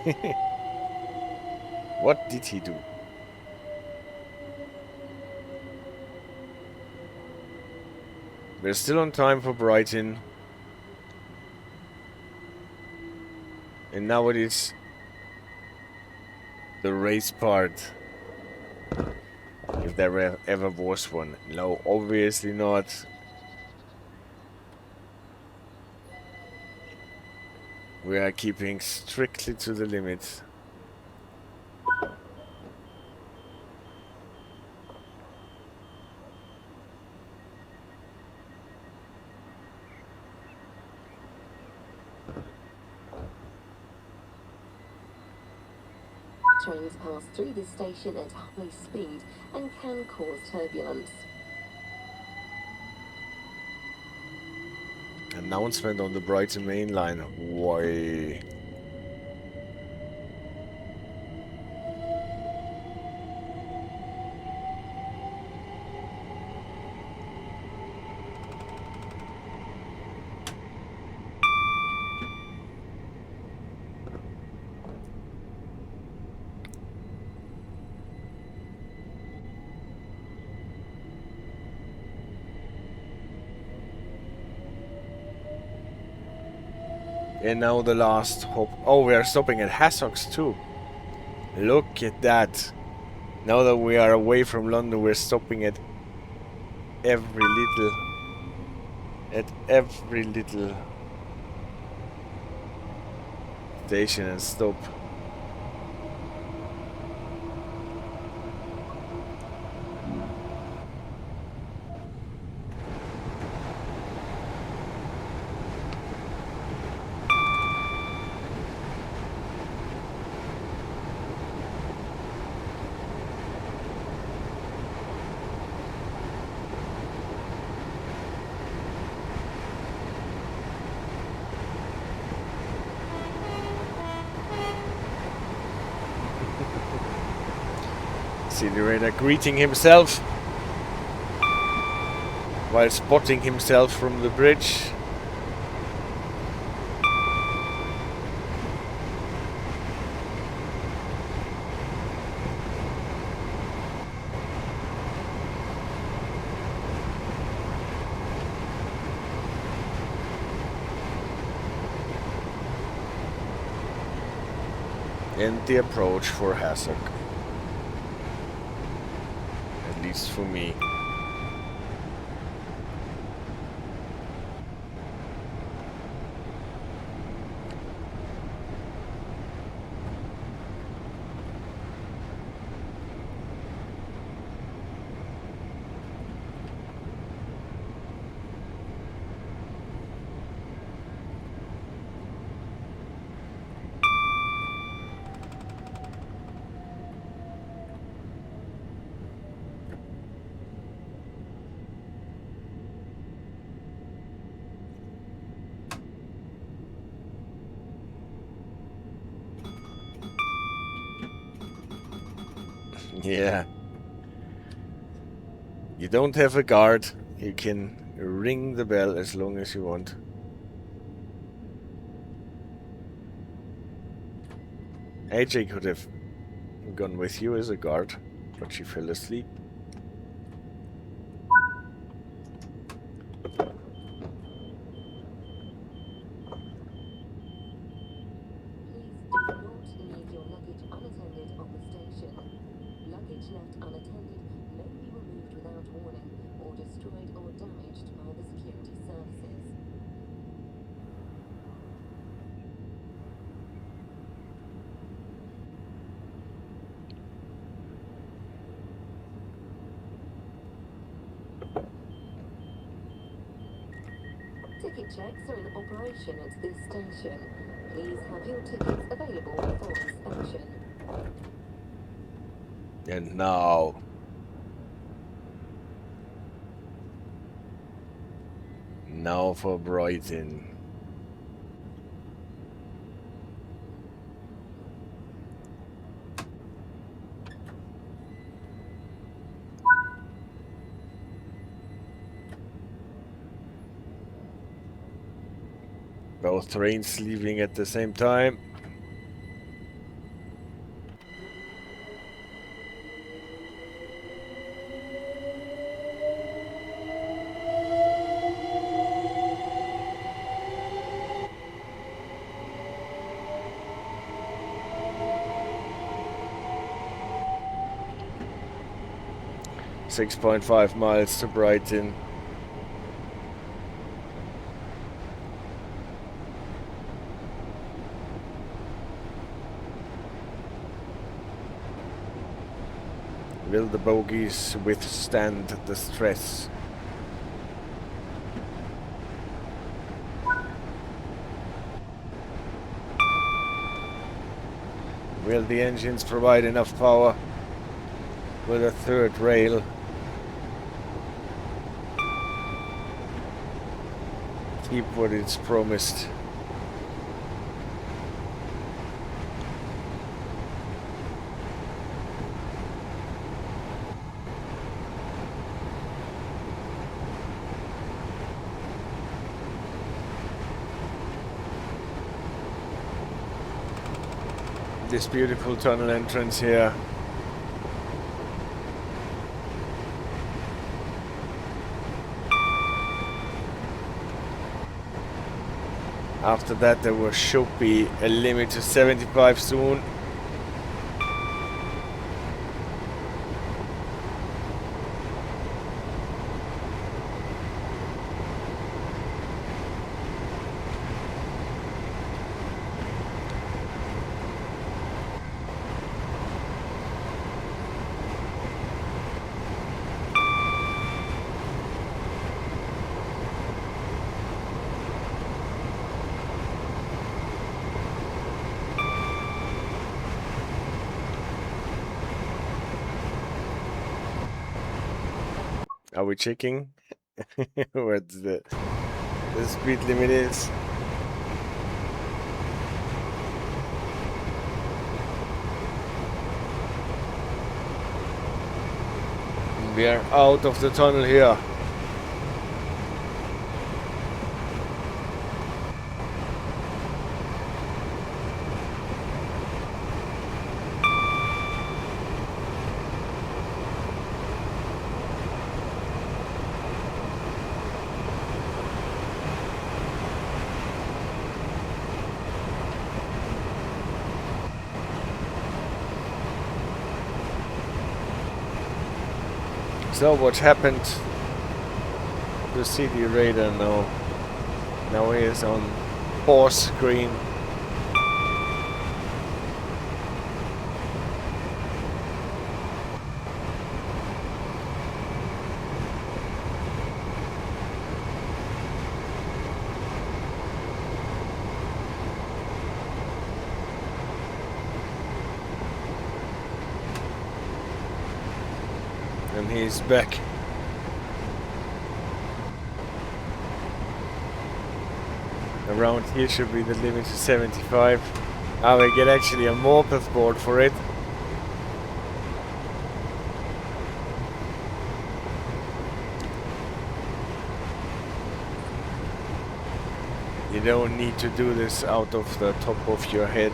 What did he do? We're still on time for Brighton. And now it is the race part. If there ever was one. No, obviously not. We are keeping strictly to the limit. Trains pass through this station at high speed and can cause turbulence. Announcement on the Brighton Main Line. Why? And now the last hop. Oh, we are stopping at Hassocks too. Look at that. Now that we are away from London, we're stopping at every little station and stop. CDRejdar greeting himself while spotting himself from the bridge. And the approach for Hassocks. At least for me. Yeah. You don't have a guard. You can ring the bell as long as you want. AJ could have gone with you as a guard, but she fell asleep. Ticket checks are in operation at this station. Please have your tickets available for inspection. And now... Now for Brighton. Both trains leaving at the same time. 6.5 miles to Brighton. Will the bogies withstand the stress? Will the engines provide enough power with a third rail? Keep what it's promised. This beautiful tunnel entrance here. After that there should be a limit to 75 soon. Are we checking what the speed limit is? We are out of the tunnel here. So what happened to CDRejdar now? Now he is on pause screen. And he's back. Around here should be the limit to 75. We get actually a morpeth board for it. You don't need to do this out of the top of your head.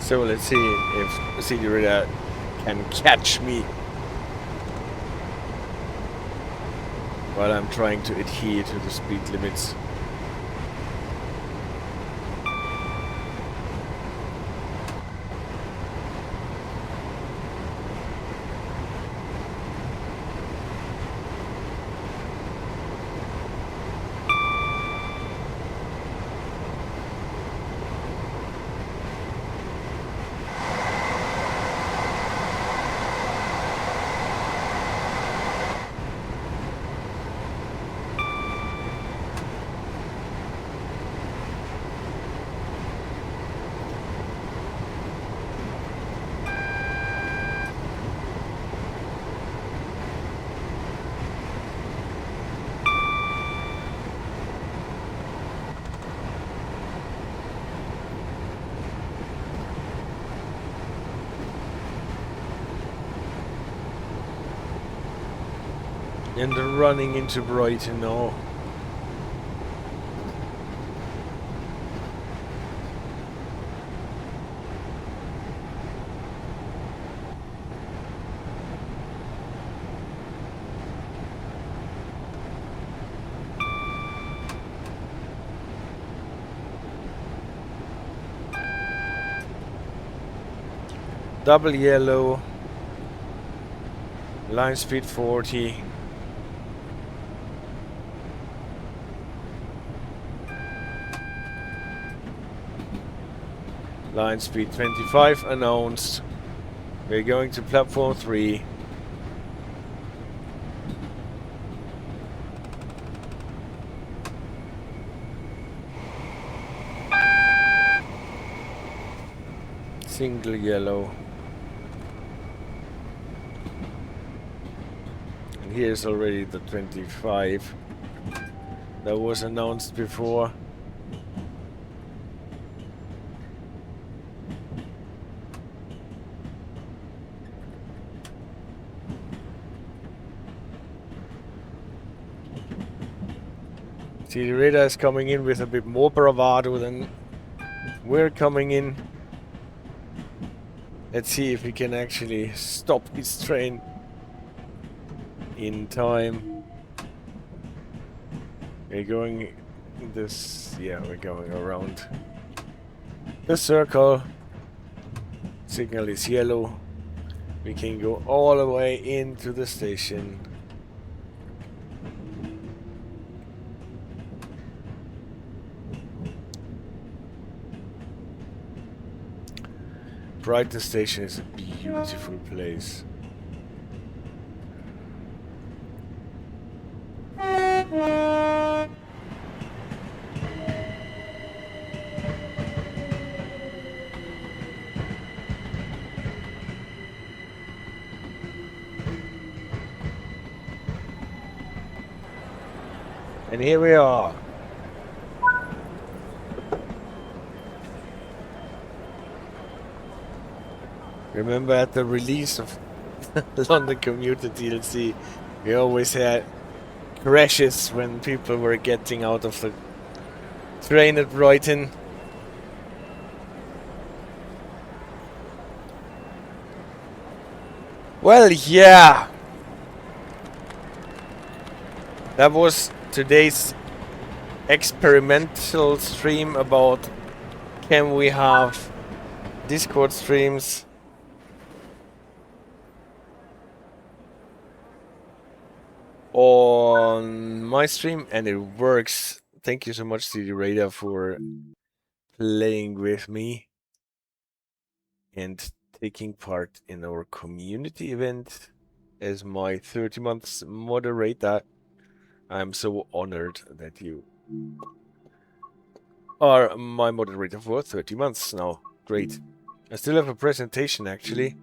So let's see if CDRejdar can catch me while I'm trying to adhere to the speed limits. And running into Brighton now. Double yellow. Line speed 40. Line speed 25 announced. We're going to platform 3. Single yellow. And here's already the 25 that was announced before. CDRejdar is coming in with a bit more bravado than we're coming in. Let's see if we can actually stop this train in time. We're going this, yeah, we're going around the circle. Signal is yellow. We can go all the way into the station. Brighton Station is a beautiful place. And here we are. Remember at the release of London Commuter DLC, we always had crashes when people were getting out of the train at Brighton. Well, yeah. That was today's experimental stream about can we have Discord streams on my stream, and it works. Thank you so much, CDRejdar, for playing with me and taking part in our community event as my 30 months moderator. I'm so honored that you are my moderator for 30 months now. Great. I still have a presentation actually,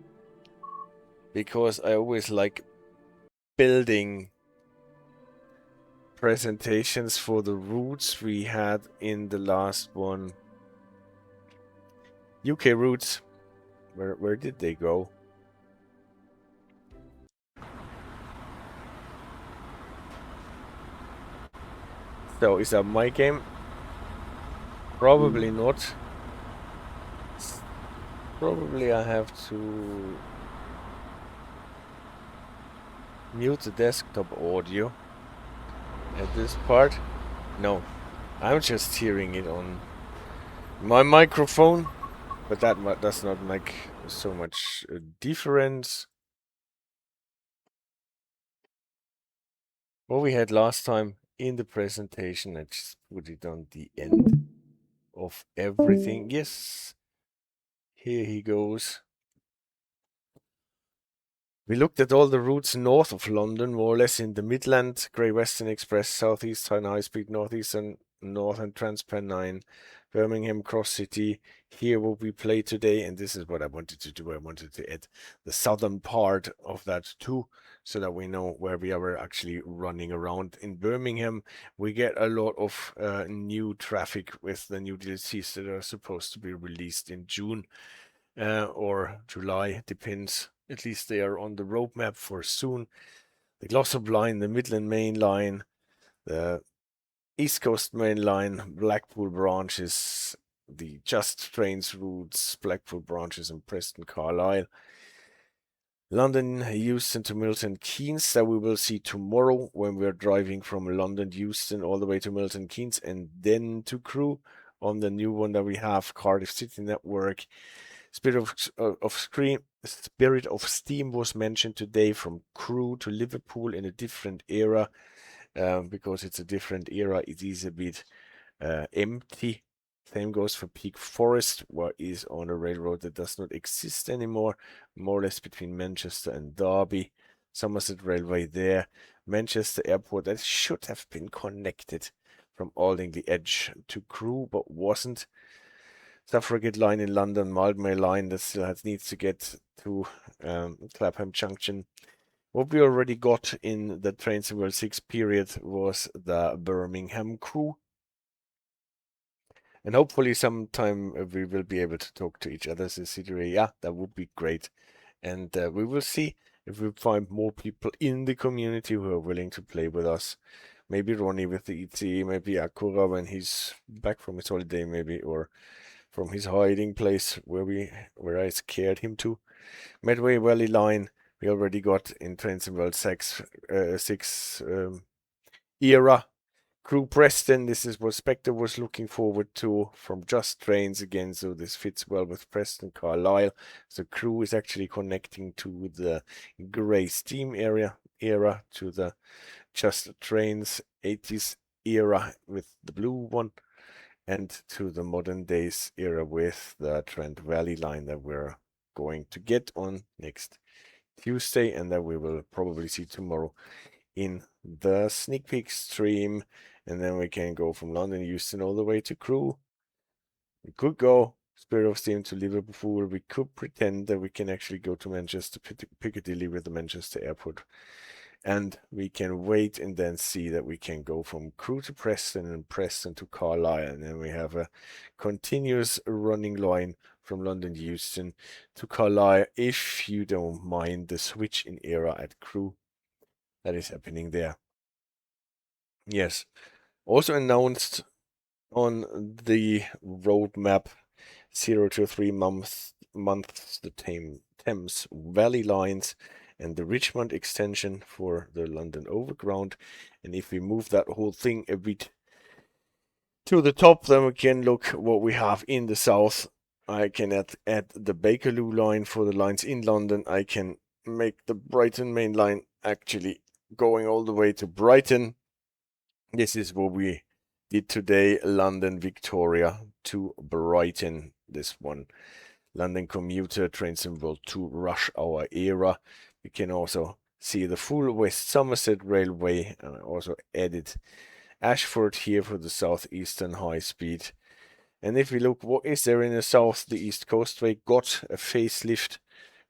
because I always like building presentations for the routes we had in the last one. UK routes. Where did they go? So is that my game? Probably not. Probably I have to mute the desktop audio at this part. No, I'm just hearing it on my microphone, but that does not make so much difference. What we had last time in the presentation, I just put it on the end of everything. Yes, here he goes. We looked at all the routes north of London, more or less in the Midland, Great Western Express, Southeastern High Speed, Northeastern, Northern Transpennine, Birmingham Cross City. Here what we play today, and this is what I wanted to do. I wanted to add the southern part of that too, so that we know where we are actually running around. In Birmingham, we get a lot of new traffic with the new DLCs that are supposed to be released in June or July, depends. At least they are on the roadmap for soon. The Glossop Line, the Midland Main Line, the East Coast Main Line, Blackpool branches, the Just Trains routes, Blackpool branches, and Preston Carlisle. London Euston to Milton Keynes, that we will see tomorrow when we are driving from London Euston all the way to Milton Keynes and then to Crewe on the new one that we have, Cardiff City Network. Spirit of Spirit of Steam was mentioned today, from Crewe to Liverpool in a different era. Because it's a different era, it is a bit empty. Same goes for Peak Forest, what is on a railroad that does not exist anymore, more or less between Manchester and Derby. Somerset Railway there. Manchester Airport, that should have been connected from Aldingly Edge to Crewe, but wasn't. Suffragette line in London, Mildmay line that still needs to get to Clapham Junction. What we already got in the Trains in World 6 period was the Birmingham crew. And hopefully sometime we will be able to talk to each other as a CDRejdar. Yeah, that would be great. And we will see if we find more people in the community who are willing to play with us. Maybe Ronnie with the ET, maybe Akura when he's back from his holiday, maybe, or from his hiding place where I scared him to. Medway Valley line we already got in Trains in World 6 era. Crew Preston, this is what Spectre was looking forward to from Just Trains again, so this fits well with Preston Carlisle. So Crew is actually connecting to the Grey Steam era to the Just Trains 80s era with the blue one, and to the modern days era with the Trent Valley line that we're going to get on next Tuesday, and that we will probably see tomorrow in the sneak peek stream. And then we can go from London Euston all the way to Crewe. We could go Spirit of Steam to Liverpool. We could pretend that we can actually go to Manchester Piccadilly with the Manchester Airport, and we can wait and then see that we can go from Crewe to Preston and Preston to Carlisle, and then we have a continuous running line from London Euston to Carlisle, if you don't mind the switch in era at Crewe that is happening there. Yes, also announced on the roadmap 0 to 3 months the Thames Valley lines and the Richmond extension for the London Overground. And if we move that whole thing a bit to the top, then we can look what we have in the south. I can add the Bakerloo line for the lines in London. I can make the Brighton Main Line actually going all the way to Brighton. This is what we did today, London Victoria to Brighton. This one, London Commuter, Trains in World 2 Rush Hour era. We can also see the full West Somerset Railway, and I also added Ashford here for the Southeastern High Speed. And if we look, what is there in the south? The East Coastway got a facelift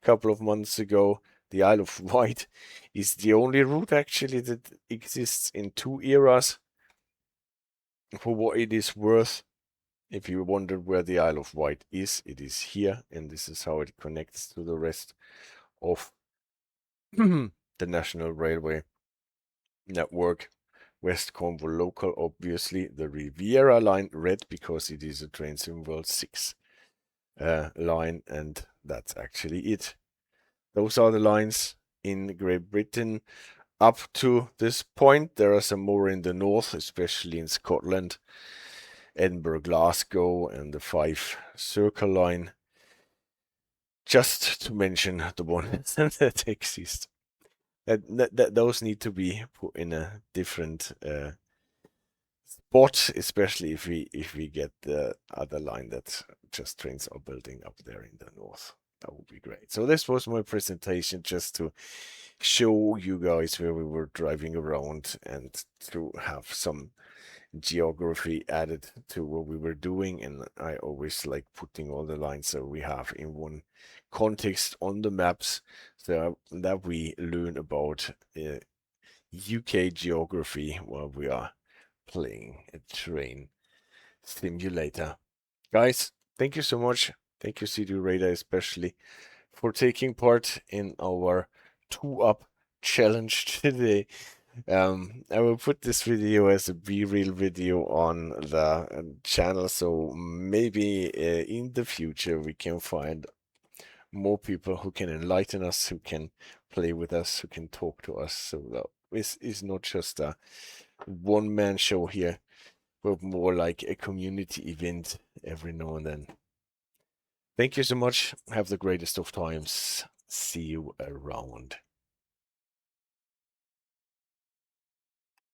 a couple of months ago. The Isle of Wight is the only route actually that exists in 2 eras. For what it is worth, if you wondered where the Isle of Wight is, it is here, and this is how it connects to the rest of the National Railway network. West Cornwall Local, obviously, the Riviera line, red because it is a Trains in World 6 line, and that's actually it. Those are the lines in Great Britain. Up to this point, there are some more in the north, especially in Scotland, Edinburgh, Glasgow, and the 5 Circle line. Just to mention the ones that exist. Those need to be put in a different spot, especially if we get the other line that Just Trains are building up there in the north. That would be great. So this was my presentation, just to show you guys where we were driving around and to have some geography added to what we were doing. And I always like putting all the lines that we have in one context on the maps, so that we learn about UK geography while we are playing a train simulator. Guys, thank you so much. Thank you, CDRejdar, especially for taking part in our 2-up challenge today. I will put this video as a B-reel video on the channel, so maybe in the future we can find more people who can enlighten us, who can play with us, who can talk to us. So that this is not just a one-man show here, but more like a community event every now and then. Thank you so much. Have the greatest of times. See you around.